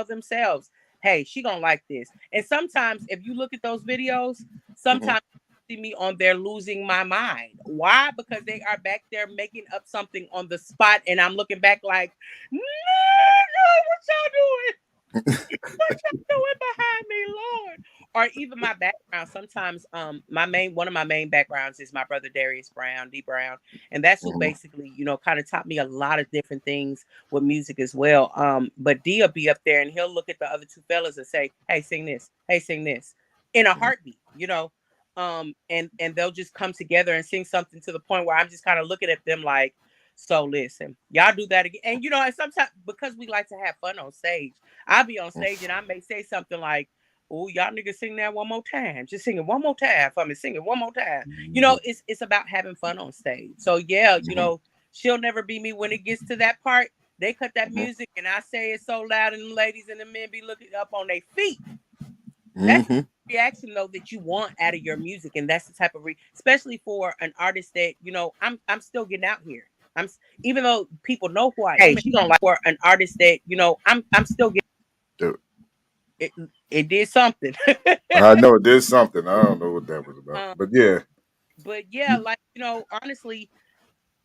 themselves. Hey, she gonna like this. And sometimes, if you look at those videos, sometimes you see me on there losing my mind. Why? Because they are back there making up something on the spot, and I'm looking back like, no, what y'all doing? What y'all doing behind me, Lord? Or even my background. Sometimes one of my main backgrounds is my brother Darius Brown, D Brown. And that's who basically, kind of taught me a lot of different things with music as well. But D will be up there and he'll look at the other two fellas and say, hey, sing this, in a heartbeat, and they'll just come together and sing something to the point where I'm just kind of looking at them like, so listen, y'all do that again. And and sometimes because we like to have fun on stage, I'll be on stage and I may say something like, oh, y'all niggas sing that one more time. Just sing it one more time for me. Sing it one more time. It's about having fun on stage. So yeah, she'll never be me when it gets to that part. They cut that music and I say it so loud and the ladies and the men be looking up on their feet. That's the reaction though that you want out of your music. And that's the type of especially for an artist that, I'm still getting out here. Even though people know who I am, hey, she don't like for an artist that, I'm still getting it did something. I know it did something. I don't know what that was about. But yeah, like, honestly,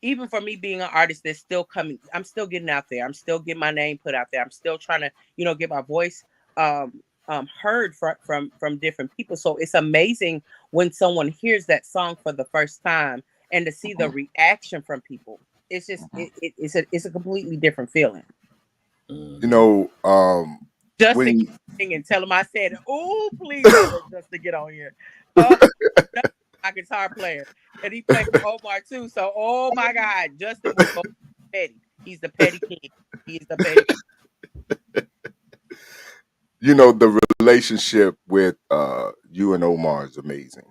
even for me being an artist that's still coming, I'm still getting out there. I'm still getting my name put out there. I'm still trying to, get my voice heard from different people. So it's amazing when someone hears that song for the first time and to see the reaction from people. It's just it's a completely different feeling. Justin when and tell him I said, oh, please don't let Justin get on here. Oh, my guitar player. And he played Omar too. So, oh my God, Justin will go petty. He's the petty king. He's the petty king. the relationship with you and Omar is amazing.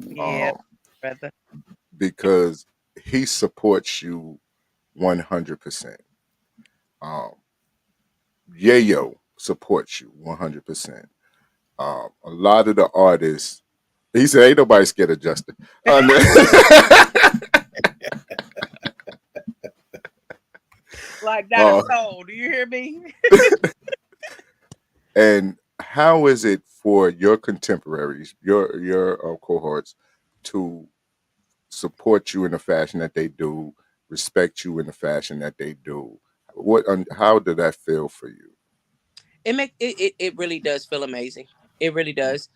Yeah, brother. Because he supports you 100%. Yayo supports you 100%. A lot of the artists, he said, ain't nobody scared of Justin. Like that soul. Do you hear me? And how is it for your contemporaries, your cohorts, to support you in the fashion that they do, respect you in the fashion that they do? How did that feel for you? It really does feel amazing. It really does.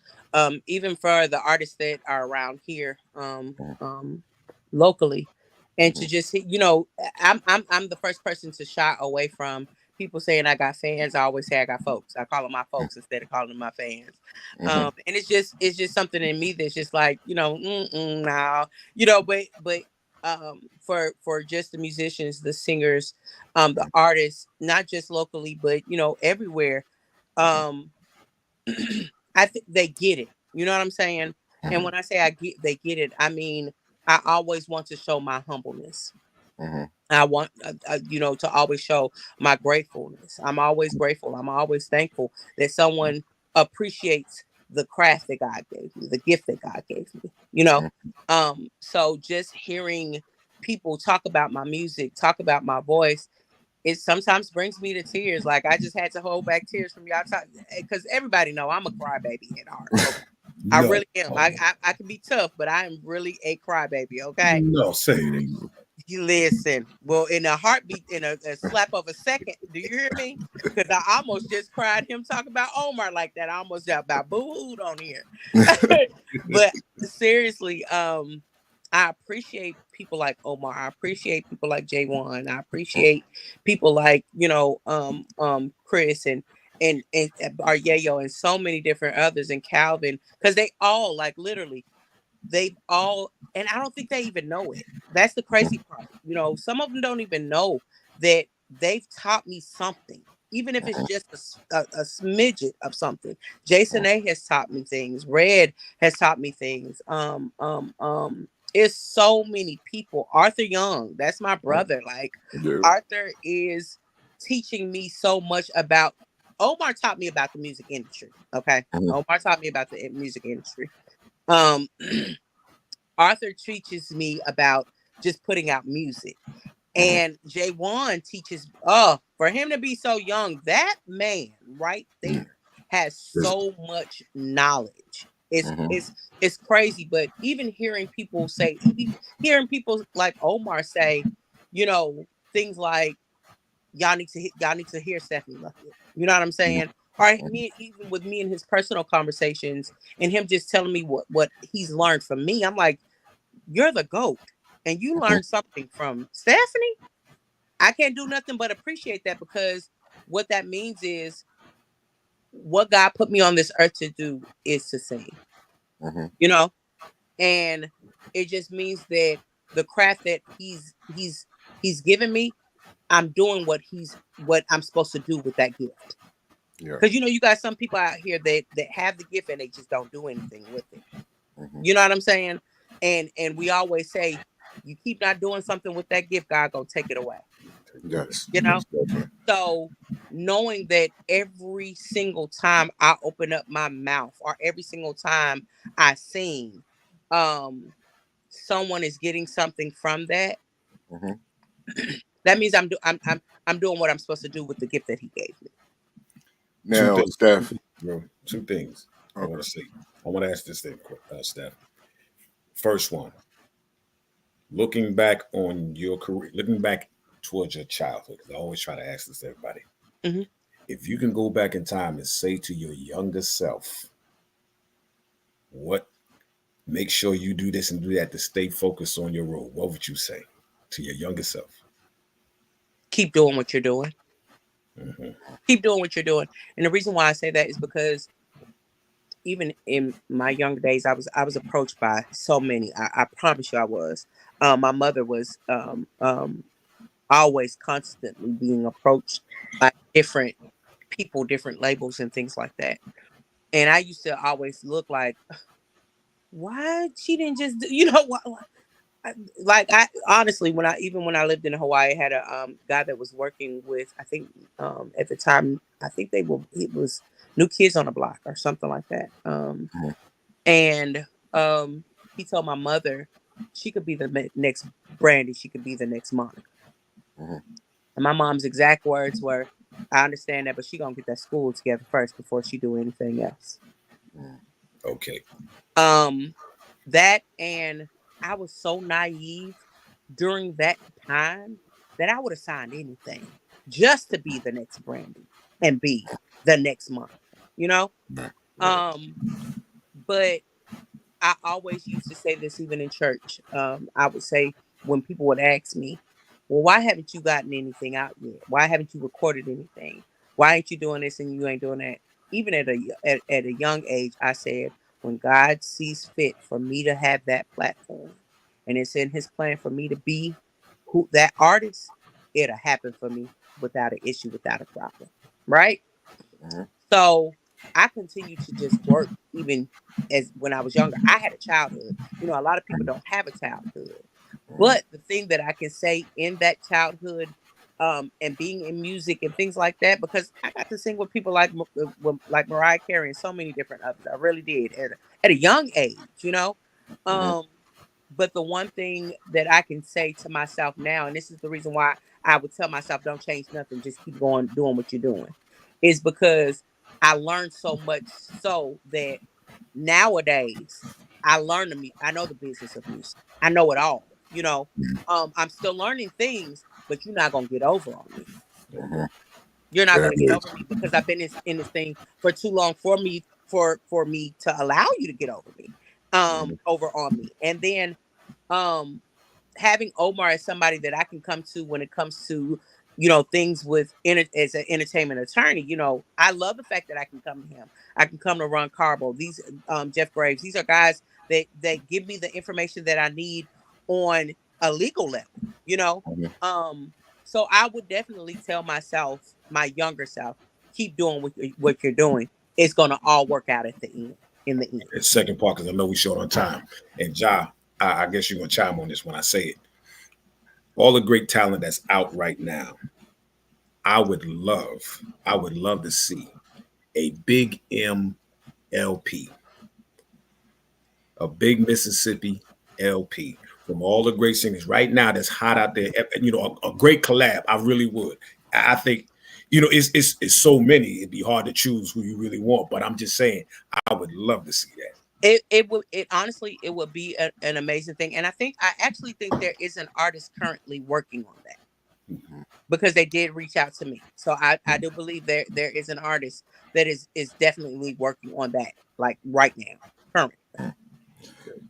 Even for the artists that are around here, locally, and to just I'm the first person to shy away from people saying I got fans. I always say I got folks. I call them my folks instead of calling them my fans. And it's just something in me that's just like now but for just the musicians, the singers, the artists, not just locally but everywhere. I think they get it. You know what I'm saying? And when I say they get it, I mean I always want to show my humbleness. I want to always show my gratefulness. I'm always grateful. I'm always thankful that someone appreciates the craft that God gave me, the gift that God gave me. So just hearing people talk about my music, talk about my voice, it sometimes brings me to tears. Like I just had to hold back tears from y'all because everybody know I'm a crybaby at heart. Okay? I really am. I can be tough, but I am really a crybaby. Okay. No, say it. You listen. Well, in a heartbeat, in a slap of a second. Do you hear me? Because I almost just cried him talking about Omar like that. I almost got about boo-hooed on here. But seriously, I appreciate people like Omar. I appreciate people like J1. I appreciate people like Chris and Aryayo and so many different others and Calvin, because they all like literally they all, and I don't think they even know it. That's the crazy part. Some of them don't even know that they've taught me something, even if it's just a smidget of something. Jason A has taught me things. Red has taught me things. It's so many people. Arthur Young, that's my brother. Like Arthur is teaching me so much about. Omar taught me about the music industry. Okay, Omar taught me about the music industry. Arthur teaches me about just putting out music. And J1 teaches, for him to be so young, that man right there has so much knowledge. It's crazy. But even hearing people say, hearing people like Omar say, things like, y'all need to hear Stefunie Love It. You know what I'm saying? Or even with me and his personal conversations and him just telling me what he's learned from me. I'm like, you're the GOAT. And you learned something from Stefunie? I can't do nothing but appreciate that, because what that means is what God put me on this earth to do is to sing, and it just means that the craft that he's given me, I'm doing what I'm supposed to do with that gift. Because you got some people out here that have the gift and they just don't do anything with it. You know what I'm saying? And we always say, you keep not doing something with that gift, God gonna take it away. Yes. So knowing that every single time I open up my mouth or every single time I sing, someone is getting something from that. That means I'm doing what I'm supposed to do with the gift that he gave me. Now, Steph, two things I want to say. I want to ask this thing, Steph. First one, looking back on your career, looking back towards your childhood, because I always try to ask this to everybody. If you can go back in time and say to your younger self, make sure you do this and do that to stay focused on your role, what would you say to your younger self? Keep doing what you're doing. Keep doing what you're doing. And the reason why I say that is because even in my younger days, I was approached by so many. I promise you I was. My mother was always constantly being approached by different people, different labels and things like that. And I used to always look like, why she didn't just do, I honestly, when I lived in Hawaii, I had a guy that was working with, I think at the time, I think it was New Kids on the Block or something like that. And he told my mother she could be the next Brandy, she could be the next Monica. And my mom's exact words were, I understand that, but she gonna get that school together first before she do anything else. Okay. That, and I was so naive during that time that I would have signed anything just to be the next Brandy and be the next Monica, but I always used to say this even in church. I would say when people would ask me, well, why haven't you gotten anything out yet? Why haven't you recorded anything? Why ain't you doing this and you ain't doing that? Even at a young age, I said, when God sees fit for me to have that platform and it's in his plan for me to be that artist, it'll happen for me without an issue, without a problem. Right? So I continue to just work even as when I was younger. I had a childhood. A lot of people don't have a childhood. But the thing that I can say in that childhood, and being in music and things like that, because I got to sing with people like Mariah Carey and so many different others. I really did at a young age, But the one thing that I can say to myself now, and this is the reason why I would tell myself, don't change nothing, just keep going, doing what you're doing, is because I learned so much so that nowadays I know the business of music. I know it all. I'm still learning things, but you're not gonna get over on me. You're not gonna get over me because I've been in this thing for too long for me to allow you to get over me, over on me. And then having Omar as somebody that I can come to when it comes to things with as an entertainment attorney. I love the fact that I can come to him. I can come to Ron Carbo, these Jeff Graves. These are guys that give me the information that I need on a legal level. So I would definitely tell myself, my younger self, keep doing what you're doing. It's gonna all work out at the end. In the end. The second part, because I know we short on time, and Ja, I guess you're gonna chime on this when I say it. All the great talent that's out right now, I would love to see a big MLP, a big Mississippi LP from all the great singers right now that's hot out there. You know, a great collab. I really would. I think, you know, it's so many. It'd be hard to choose who you really want. But I'm just saying, I would love to see that. It honestly, it would be an amazing thing. And I actually think there is an artist currently working on that. Because they did reach out to me. So I do believe there is an artist that is definitely working on that, like right now, currently.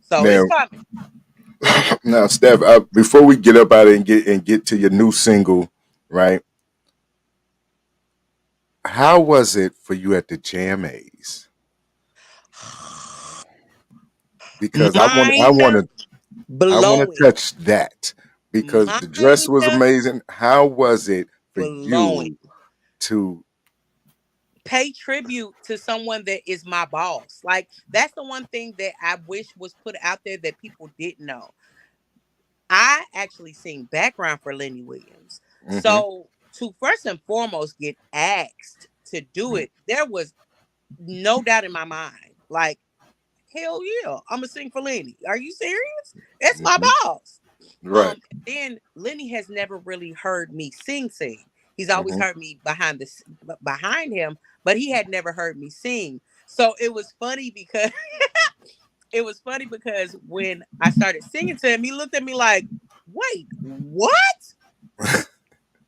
So Now, it's coming. Now, Steph, before we get up out and get to your new single, right? How was it for you at the JMAs? Because I want to touch that. Because the dress was amazing. How was it for you to pay tribute to someone that is my boss? Like, that's the one thing that I wish was put out there that people didn't know. I actually sing background for Lenny Williams. Mm-hmm. So to first and foremost get asked to do it, there was no doubt in my mind. Like, hell yeah, I'm gonna sing for Lenny. Are you serious? That's my boss. Right. Then Lenny has never really heard me sing. He's always heard me behind him, but he had never heard me sing. So it was funny because when I started singing to him, he looked at me like, "Wait, what?"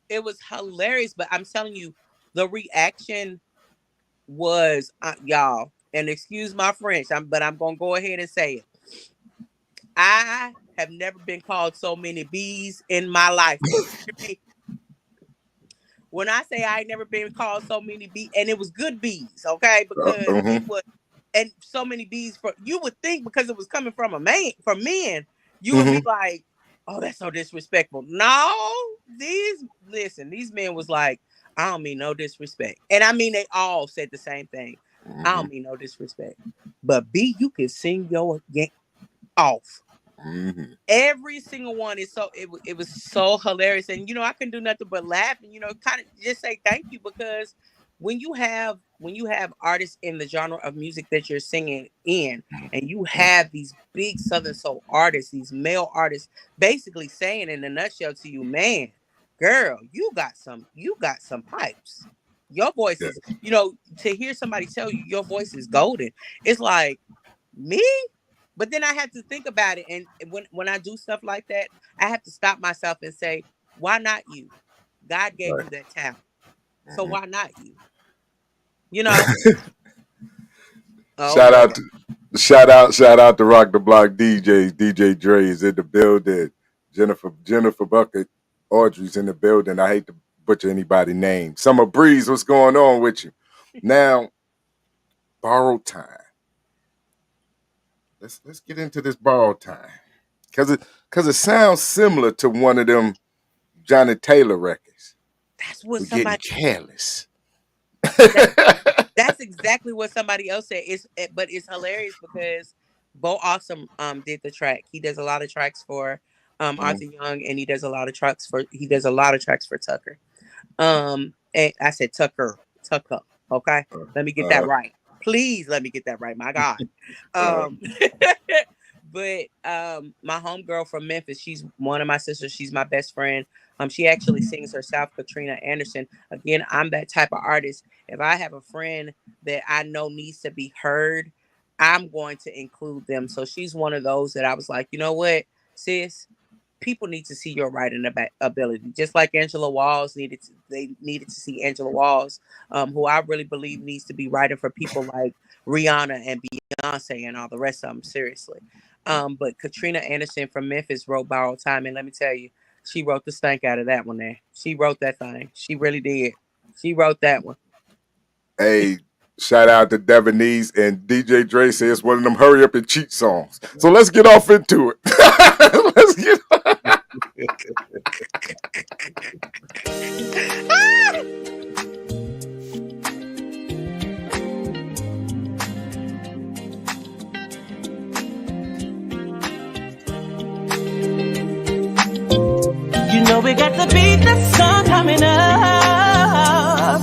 It was hilarious, but I'm telling you, the reaction was y'all. And excuse my French, but I'm gonna go ahead and say it. I have never been called so many B's in my life. When I say I ain't never been called so many B's, and it was good B's, okay? Because it was, and so many B's you would think because it was coming from men, you would be like, oh, that's so disrespectful. No, these men was like, I don't mean no disrespect. And I mean, they all said the same thing. I don't mean no disrespect. But B, you can sing your game off. Every single one is so it was so hilarious, and you know I couldn't do nothing but laugh and you know kind of just say thank you, because when you have artists in the genre of music that you're singing in, and you have these big Southern soul artists, these male artists, basically saying in a nutshell to you, man, girl, you got some pipes. Your voice is, you know, to hear somebody tell you your voice is golden, it's like, me? But then I have to think about it. And when I do stuff like that, I have to stop myself and say, why not you? God gave you that talent. So why not you? You know? Shout out to Rock the Block DJs. DJ Dre is in the building. Jennifer Bucket Audrey's in the building. I hate to butcher anybody's name. Summer Breeze, what's going on with you? Now, Borrowed Time. Let's get into this Borrowed Time. Cause it sounds similar to one of them Johnny Taylor records. That's what We're getting careless. That's exactly what somebody else said. But it's hilarious because Bo Awesome did the track. He does a lot of tracks for Arthur Young, and he does a lot of tracks for Tucker. And I said Tucker. Okay, let me get that right. Please let me get that right. My God. But my homegirl from Memphis, she's one of my sisters. She's my best friend. She actually sings herself, Katrina Anderson. Again, I'm that type of artist. If I have a friend that I know needs to be heard, I'm going to include them. So she's one of those that I was like, you know what, sis, people need to see your writing ability. Just like Angela Walls needed to see Angela Walls, who I really believe needs to be writing for people like Rihanna and Beyonce and all the rest of them, seriously. But Katrina Anderson from Memphis wrote Borrowed Time, and let me tell you, she wrote the stank out of that one there. She wrote that thing. She really did. She wrote that one. Hey, shout out to Devonese, and DJ Dre says it's one of them hurry up and cheat songs. So let's get off into it. Let's get You know we got to beat the sun coming up.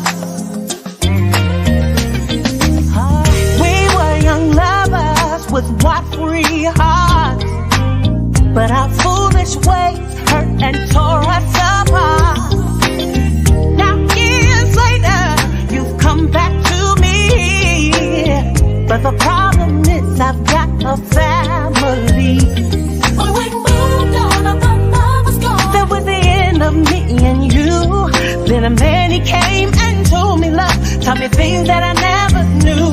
We were young lovers with what free hearts. but our foolish ways hurt and tore us apart. Now years later, you've come back to me, but the problem is I've got a family. When we moved on, I thought love was gone. That was the end of me and you. Then a man, he came and told me love, taught me things that I never knew.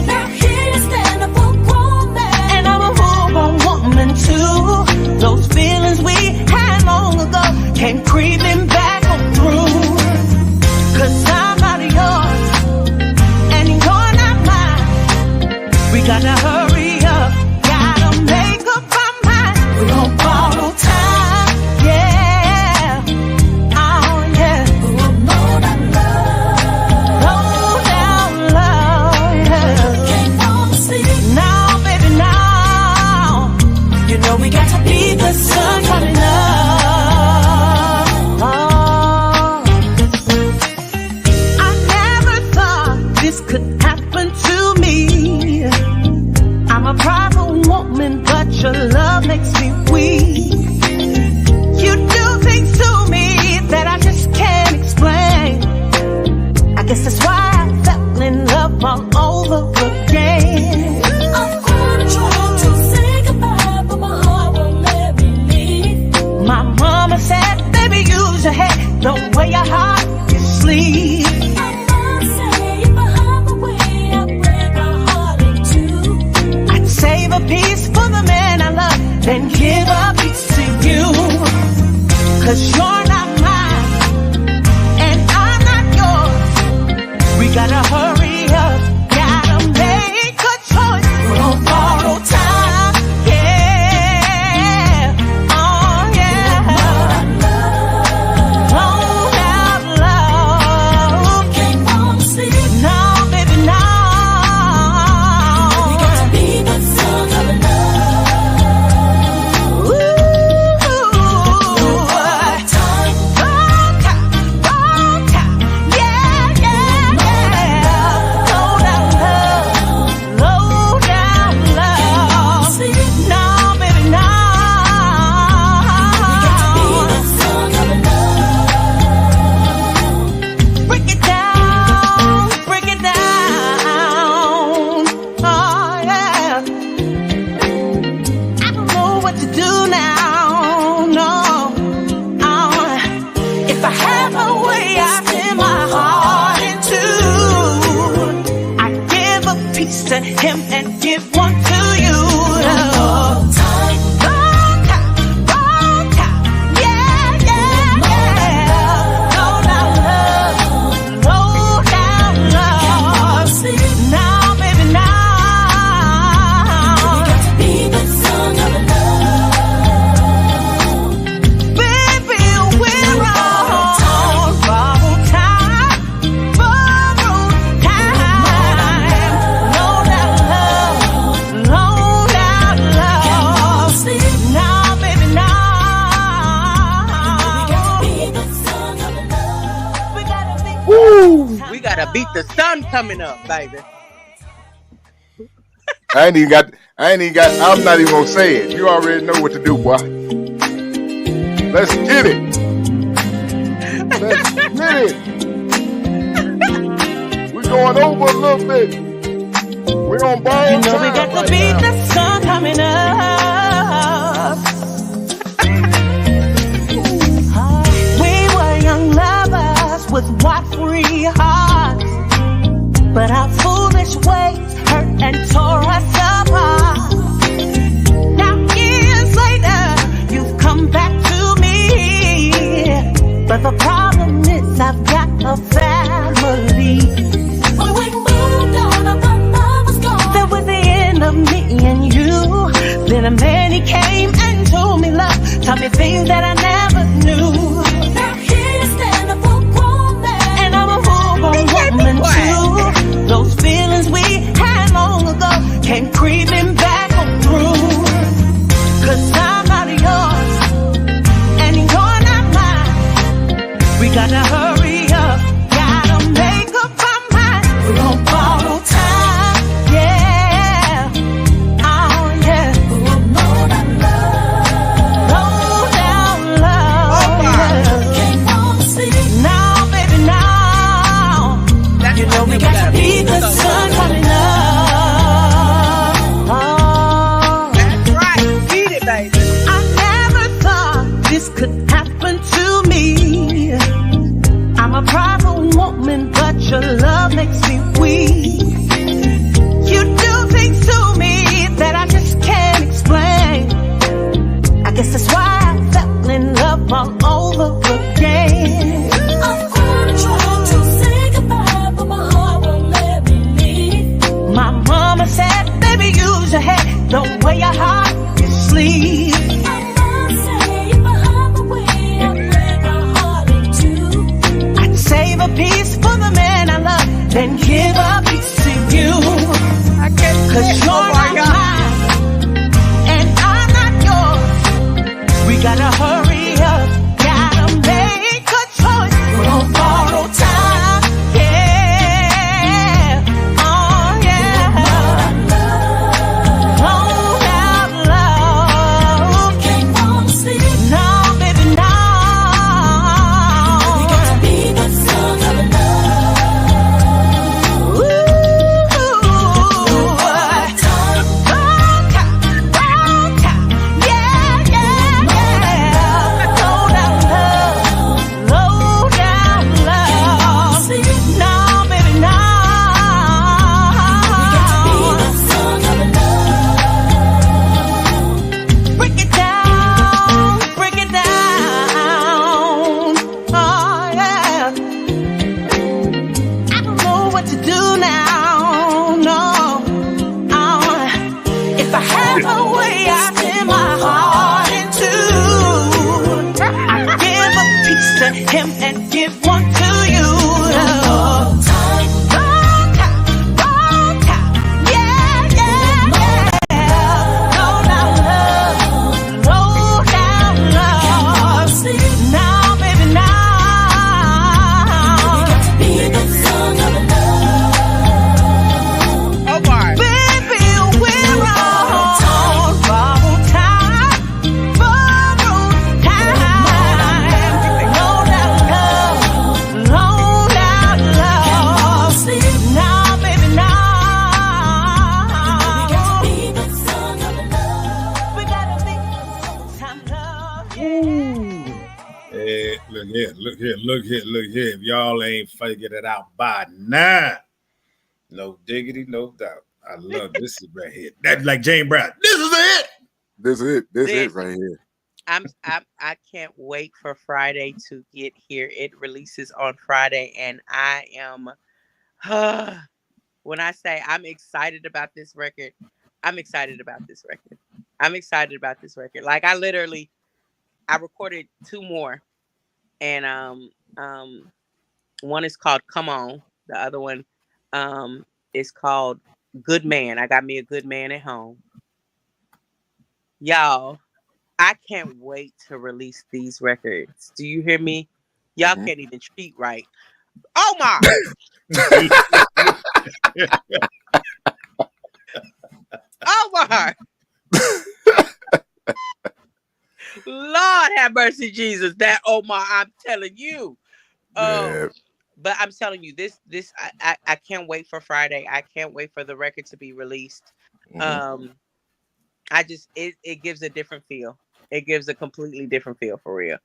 Now here's stand up for grown man, and I'm a full-grown woman too. Those feelings we had long ago came creeping back on through. 'Cause I'm not yours, and you're not mine. We gotta hurry up, gotta make up our mind. We gon' borrow time, yeah. Oh yeah. Low down love, yeah. Can't fall asleep now, baby, now. You know we got to be the sun coming up. I never thought this could happen to me. I'm a private woman, but your love makes me weak. You do things to me that I just can't explain. I guess that's why I fell in love all over again. I'm gonna try to say goodbye, but my heart won't let me leave. My mama said, baby, use your head, don't wear your heart, you sleep. I must say, if I have a way, I'll break my heart in two. I'd save a piece for the man I love, then give a piece to you. 'Cause you're not mine, and I'm not yours. We gotta hurry up, gotta make a choice. We don't borrow time, yeah. Oh yeah. Low down love. Can't fall asleep now, baby, now. We got to be the sun coming up. Ooh, time, yeah, yeah, yeah. Low down love, now, baby, now. We got to be the sun coming up. Break it down, break it down. Oh yeah. I don't know what to do now, no. If I have a way, I give my heart in two. I give a piece to him and give one to you. Long time, yeah, yeah, yeah. Low down love, now, baby, now. We got to be the sun coming up. Baby, we're on borrowed time. Low down love, now, baby, now. We got to be the sun coming up. We gotta be. Woo! We gotta beat the sun coming up, baby. I ain't even got. I'm not even gonna say it. You already know what to do, boy. Let's get it. Let's get it. We're going over a little bit. We're on borrow You know we time got to right beat now. the sun coming up. We were young lovers with wide-free hearts, but our foolish ways hurt and tore us apart. Now years later, you've come back to me, but the problem is I've got a family. When we moved on, I thought love was gone. That was the end of me and you. Then a man, he came and told me love, taught me things that I never knew. Now here's stand up for grown man, and I'm a full-grown woman too. Those feelings we had long ago came creeping back on through. 'Cause I'm not yours, and you're not mine. We gotta hurry up, gotta make up our mind. We gon' borrow time, yeah. Oh yeah. Low down love. makes me weak. You do things to me that I just can't explain. I guess that's why I fell in love all over again. I'm gonna try to say goodbye, but my heart won't let me leave. My mama said, baby, use your head, don't wear your heart on your sleeve. I must say, if I have a way, I'll break my heart in two. I'd save a piece for the man I love, then give a piece to you. I can't. Cause you're Oh my not God. mine, and I'm not yours. We gotta hurry up, gotta make a choice. Don't borrow time, yeah, oh yeah. Hold out love, Can't fall asleep. no baby, no. We got to be the song of love. Ooh, wrong time, yeah, yeah, yeah. Hold out love, low down love. No, baby, no. Break it down, break it down. Oh yeah. I don't know what to do now. No. If I had my way, I'd tear my heart in two. I'd give a piece to him and give one to you. Wrong time, yeah, yeah, yeah. Low down love. Now, baby, now. Omar. Baby, we're on borrowed time. Low down love. Now, baby, now. We gotta be time love. Hey, look here. If y'all ain't figured it out by now, no diggity, no doubt. I love this is right here. That's like Jane Brown. This is it. This is it. This is it This- right here. I can't wait for Friday to get here. It releases on Friday, and I am when I say I'm excited about this record, I'm excited about this record. I'm excited about this record. Like I recorded 2 more, and one is called Come On. The other one is called Good Man. I got me a good man at home. Y'all, I can't wait to release these records. Do you hear me? Y'all Mhm. can't even cheat right. Omar! Omar! Lord have mercy, Jesus. That Omar, I'm telling you. Yeah. But I'm telling you, this I can't wait for Friday. I can't wait for the record to be released. Mhm. I just it gives a different feel. It gives a completely different feel for real.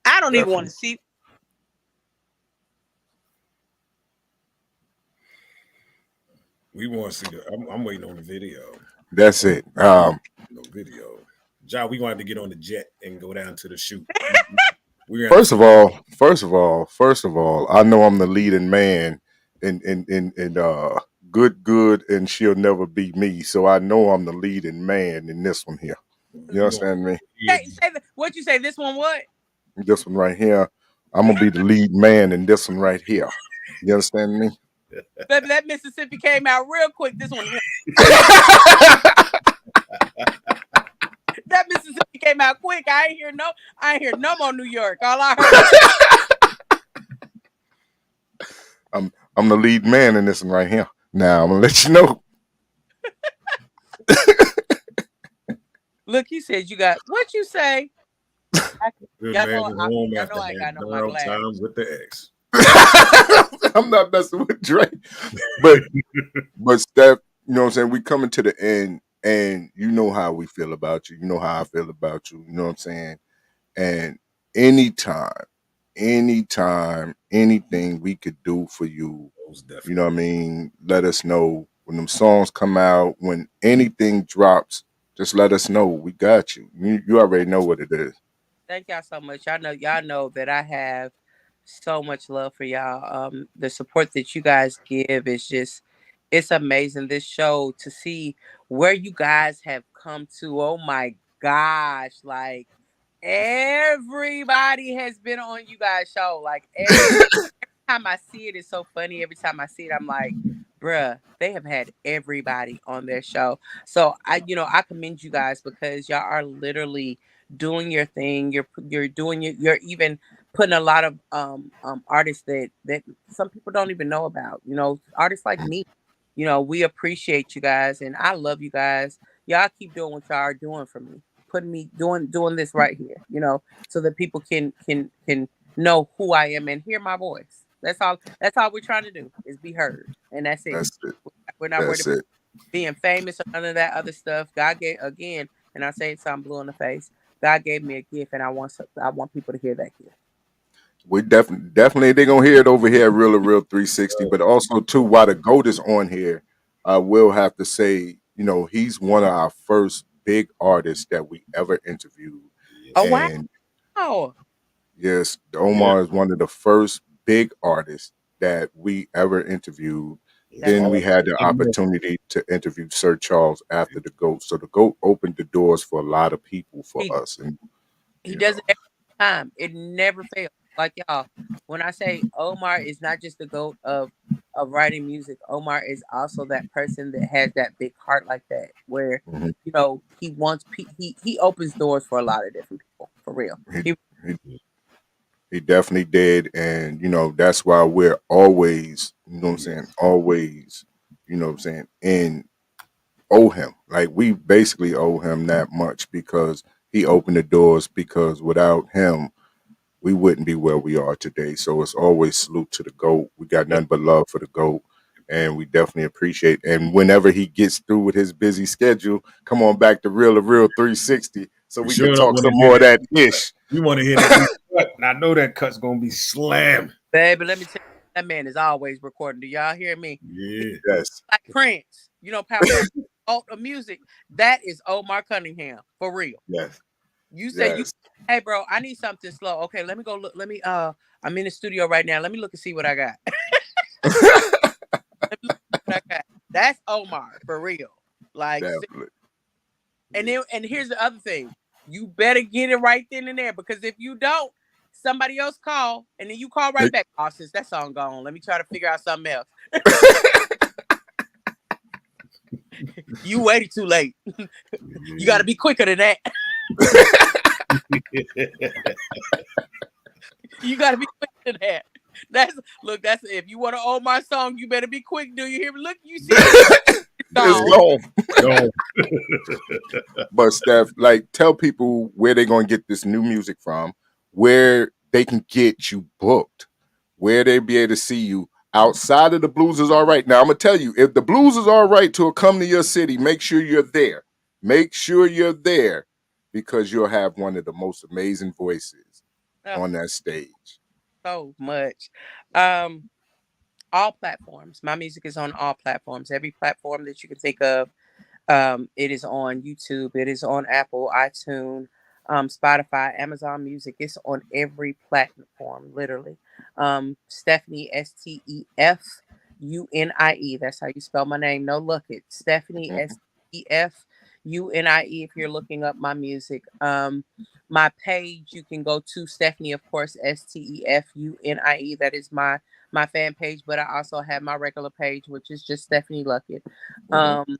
I don't even want to see. We want to see the. I'm waiting on the video. That's it. No video. Ja, we wanted to get on the jet and go down to the shoot. We're First of all, I know I'm the leading man in good, and she'll never be me. So I know I'm the leading man in this one here. You understand me? What you say? This one what? This one right here, I'm gonna be the lead man in this one right here. You understand me? Baby, that Mississippi came out real quick. This one here. That Mississippi came out quick. I ain't hear no more New York. All I heard. I'm the lead man in this one right here. Now I'm gonna let you know. Look, he said you got what you say. Good Y'all man know at home y'all after know I ain't got that no my girl glass. time with the ex. I'm not messing with Dre, but Steph, you know what I'm saying? We coming to the end, and you know how we feel about you. You know how I feel about you. You know what I'm saying? And anytime, anything we could do for you, Most You definitely. know what I mean? Let us know when them songs come out, when anything drops. Just let us know. We got you. You already know what it is. Thank y'all so much. Y'all know that I have so much love for y'all. The support that you guys give is just it's amazing. This show to see where you guys have come to. Oh my gosh. Like everybody has been on you guys' show. Like every time I see it, it's so funny. Every time I see it, I'm like, bruh, they have had everybody on their show. So I commend you guys because y'all are literally doing your thing. You're doing you're even putting a lot of artists that some people don't even know about. Artists like me. We appreciate you guys and I love you guys. Y'all keep doing what y'all are doing for me. Putting me doing this right here, so that people can know who I am and hear my voice. That's all we're trying to do is be heard. And that's it. That's it. We're not worried That's about it. being famous or none of that other stuff. God gave again, and I say it so I'm blue in the face. God gave me a gift and I want people to hear that gift. We definitely they're gonna hear it over here at Real 360. But also too, while the GOAT is on here, I will have to say, he's one of our first big artists that we ever interviewed. Oh Yes. And wow. yes, Yeah. Omar is one of the first big artists that we ever interviewed. That's Then All we had the I know. opportunity to interview Sir Charles after the GOAT. So the GOAT opened the doors for a lot of people for he us. And he you does know, it every time. It never fails. Like y'all, when I say Omar is not just the goat of writing music, Omar is also that person that has that big heart like that, where mhm, he wants he opens doors for a lot of different people for real. he, He he he definitely did. And that's why we're always, what I'm saying, Yes. always, what I'm saying, and owe him. Like we basically owe him that much because he opened the doors, because without him we wouldn't be where we are today. So it's always salute to the GOAT. We got nothing but love for the GOAT. And we definitely appreciate. And whenever he gets through with his busy schedule, come on back to Real 360 so We we can sure don't talk want some to hear more of that. that ish. We want to hear that new cut. And I know that cut's gonna be slam. baby, let me tell you, that man is always recording. Do y'all hear me? He Yeah. Yes. like Prince. How Prince alt of music. That is Omar Cunningham for real. Yes. You say you, Yes. hey bro, I need something slow. Okay, let me go look. I'm in the studio right now. Let me look and see what I got. Let me look and see what I got. That's Omar for real. Like, Definitely. and here's the other thing. You better get it right then and there because if you don't, somebody else call and then you call right back. Oh, since that song gone, let me try to figure out something else. You waited too late. You got to be quicker than that. You got to be quicker than that. That's if you want to own my song, you better be quick. Do you hear me? Look, you see it. It's It's gone. gone. Go. But Steph, like, tell people where they're gonna get this new music from, where they can get you booked, where they be able to see you outside of the Blues is all right. Now I'm gonna tell you, if the Blues is all right to come to your city, make sure you're there. Make sure you're there because you'll have one of the most amazing voices Oh, on that stage. so much. Um, all platforms. My music is on all platforms. Every platform that you can think of. It is on YouTube. It is on Apple, iTunes, Spotify, Amazon Music. It's on every platform, literally. Stefunie, Stefunie. That's how you spell my name. No, look it. Stefunie, Mhm. Stefunie. If you're looking up my music, my page, you can go to Stefunie, of course, Stefunie. That is my fan page, but I also have my regular page, which is just Stefunie Luckett. Mhm.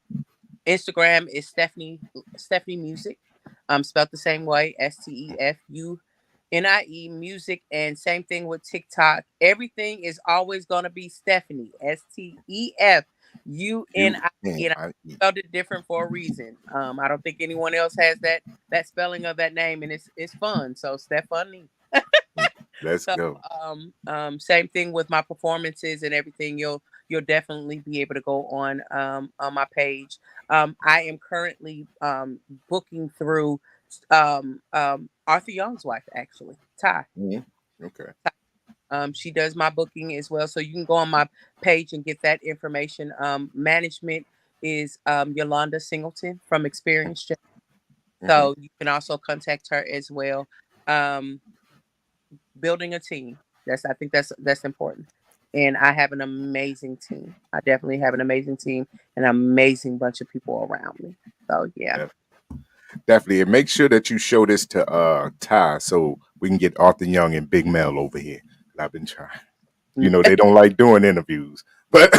Instagram is Stefunie Music. Spelled the same way, Stefunie Music, and same thing with TikTok. Everything is always gonna be Stefunie, Stefunie, and I UNIE. spelled it different for a reason. I don't think anyone else has that spelling of that name, and it's fun. So Stefunie. Let's So go. same thing with my performances and everything. You'll definitely be able to go on my page. I am currently booking through Arthur Young's wife, actually, Ty. Mhm. Okay. She does my booking as well. So you can go on my page and get that information. Management is Yolanda Singleton from Experience. So you can also contact her as well. Building a team. I think that's important. And I have an amazing team. I definitely have an amazing team and an amazing bunch of people around me. So yeah. Definitely. And make sure that you show this to Ty so we can get Arthur Young and Big Mel over here. I've been trying. You know, they don't like doing interviews. But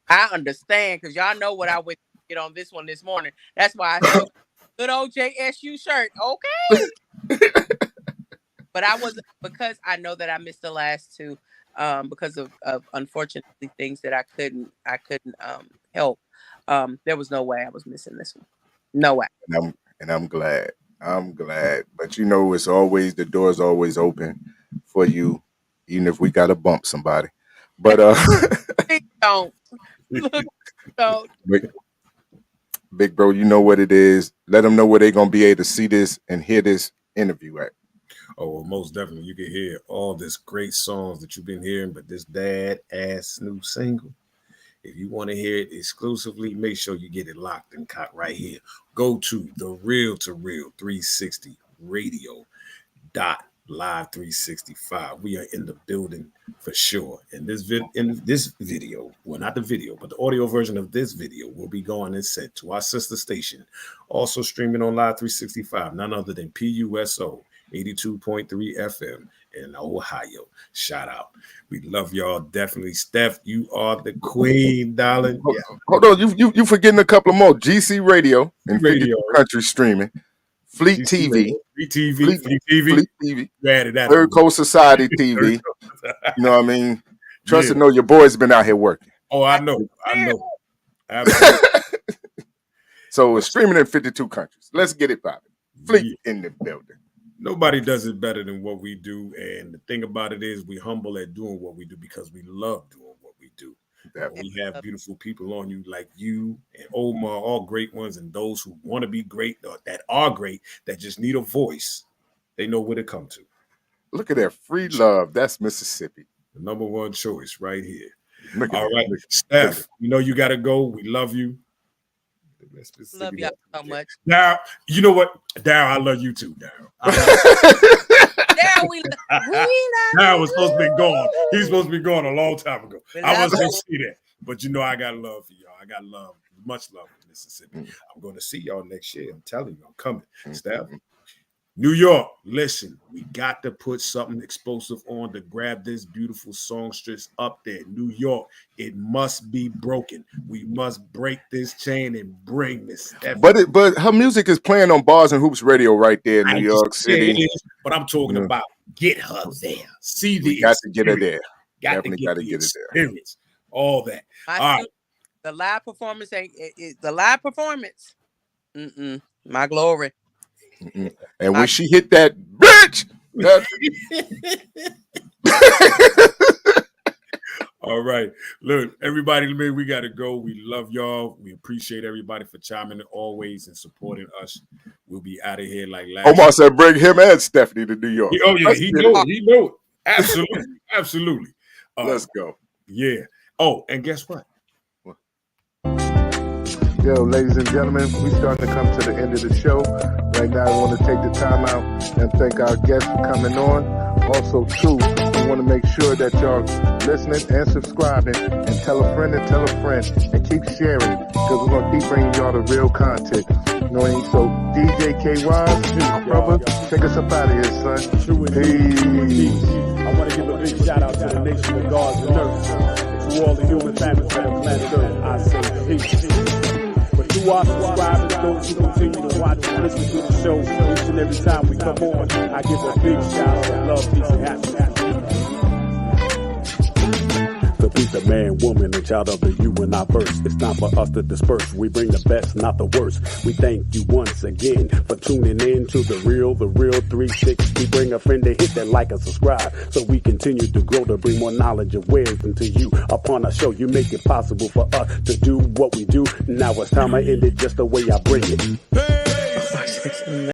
I understand because y'all know what I would get on this one this morning. That's why I said good old JSU shirt. Okay. But I wasn't, because I know that I missed the last two because of unfortunately things that I couldn't help. There was no way I was missing this one. No way. And I'm glad. I'm glad. But you know, it's always, the door's always open for you, even if we gotta bump somebody. But don't. Don't. Big bro, you know what it is. Let them know where they're gonna be able to see this and hear this interview at. Oh, well, most definitely. You can hear all this great songs that you've been hearing, but this bad-ass new single, if you want to hear it exclusively, make sure you get it locked and caught right here. Go to the Real2reel360 radio live 365. We are in the building for sure. And this video, well, not the video, but the audio version of this video will be going and sent to our sister station, also streaming on Live 365, none other than PUSO 82.3 FM in Ohio. Shout out. We love y'all. Definitely. Steph, you are the queen, darling. Yeah. Hold on. You forgetting a couple more. GC Radio and 52 country streaming. Fleet TV. Fleet TV. Third Coast Society TV. You know what I mean? Trust and know your boys been out here working. Oh, I know. Absolutely. So it's streaming in 52 countries. Let's get it popping. Fleet in the building. Nobody does it better than what we do. And the thing about it is we humble at doing what we do because we love doing what we do. We have beautiful people on you like you and Omar, all great ones, and those who want to be great or that are great, that just need a voice. They know where to come to. Look at that free love. That's Mississippi. The number one choice right here. All right, Steph, you know you got to go. We love you. Love y'all so much. Now, you know what? Daryl, I love you too, Daryl. Daryl, we love Daryl was supposed to be gone. He was supposed to be gone a long time ago. I wasn't going to see that. But you know I got love for y'all. I got love, much love for Mississippi. I'm going to see y'all next year. I'm telling you, I'm coming. Steph. New York, listen, we got to put something explosive on to grab this beautiful songstress up there. New York, it must be broken. We must break this chain and bring this. But her music is playing on Bars and Hoops Radio right there in New York City. But I'm talking about get her there. See the got to get her there. Definitely got to get it there. All that. The live performance the live performance. My glory. And when she hit that bitch, all right. Look, everybody, we got to go. We love y'all. We appreciate everybody for chiming in always and supporting us. We'll be out of here like last. Omar said, bring him and Stefunie to New York. He knew it. Absolutely. Let's go. Yeah. Oh, and guess what? Yo, ladies and gentlemen, we starting to come to the end of the show. Right now, I want to take the time out and thank our guests for coming on. Also, too, we want to make sure that y'all listening and subscribing and tell a friend and keep sharing because we're going to keep bringing y'all the real content. You know what I mean? So, DJ K-Wise, brother, take us up out of here, son. Peace. I want to give a big shout out to the nation of gods and earth. To all the human families on the planet Earth, I say peace. To our subscribers, those who continue to watch and listen to the show each and every time we come on, I give a big shout out of love, peace, and happiness. To be the man, woman, and child of the universe. It's time for us to disperse. We bring the best, not the worst. We thank you once again for tuning in to the Real 360. Bring a friend to hit that like and subscribe so we continue to grow to bring more knowledge and wisdom to you. Upon our show, you make it possible for us to do what we do. Now it's time I end it just the way I bring it.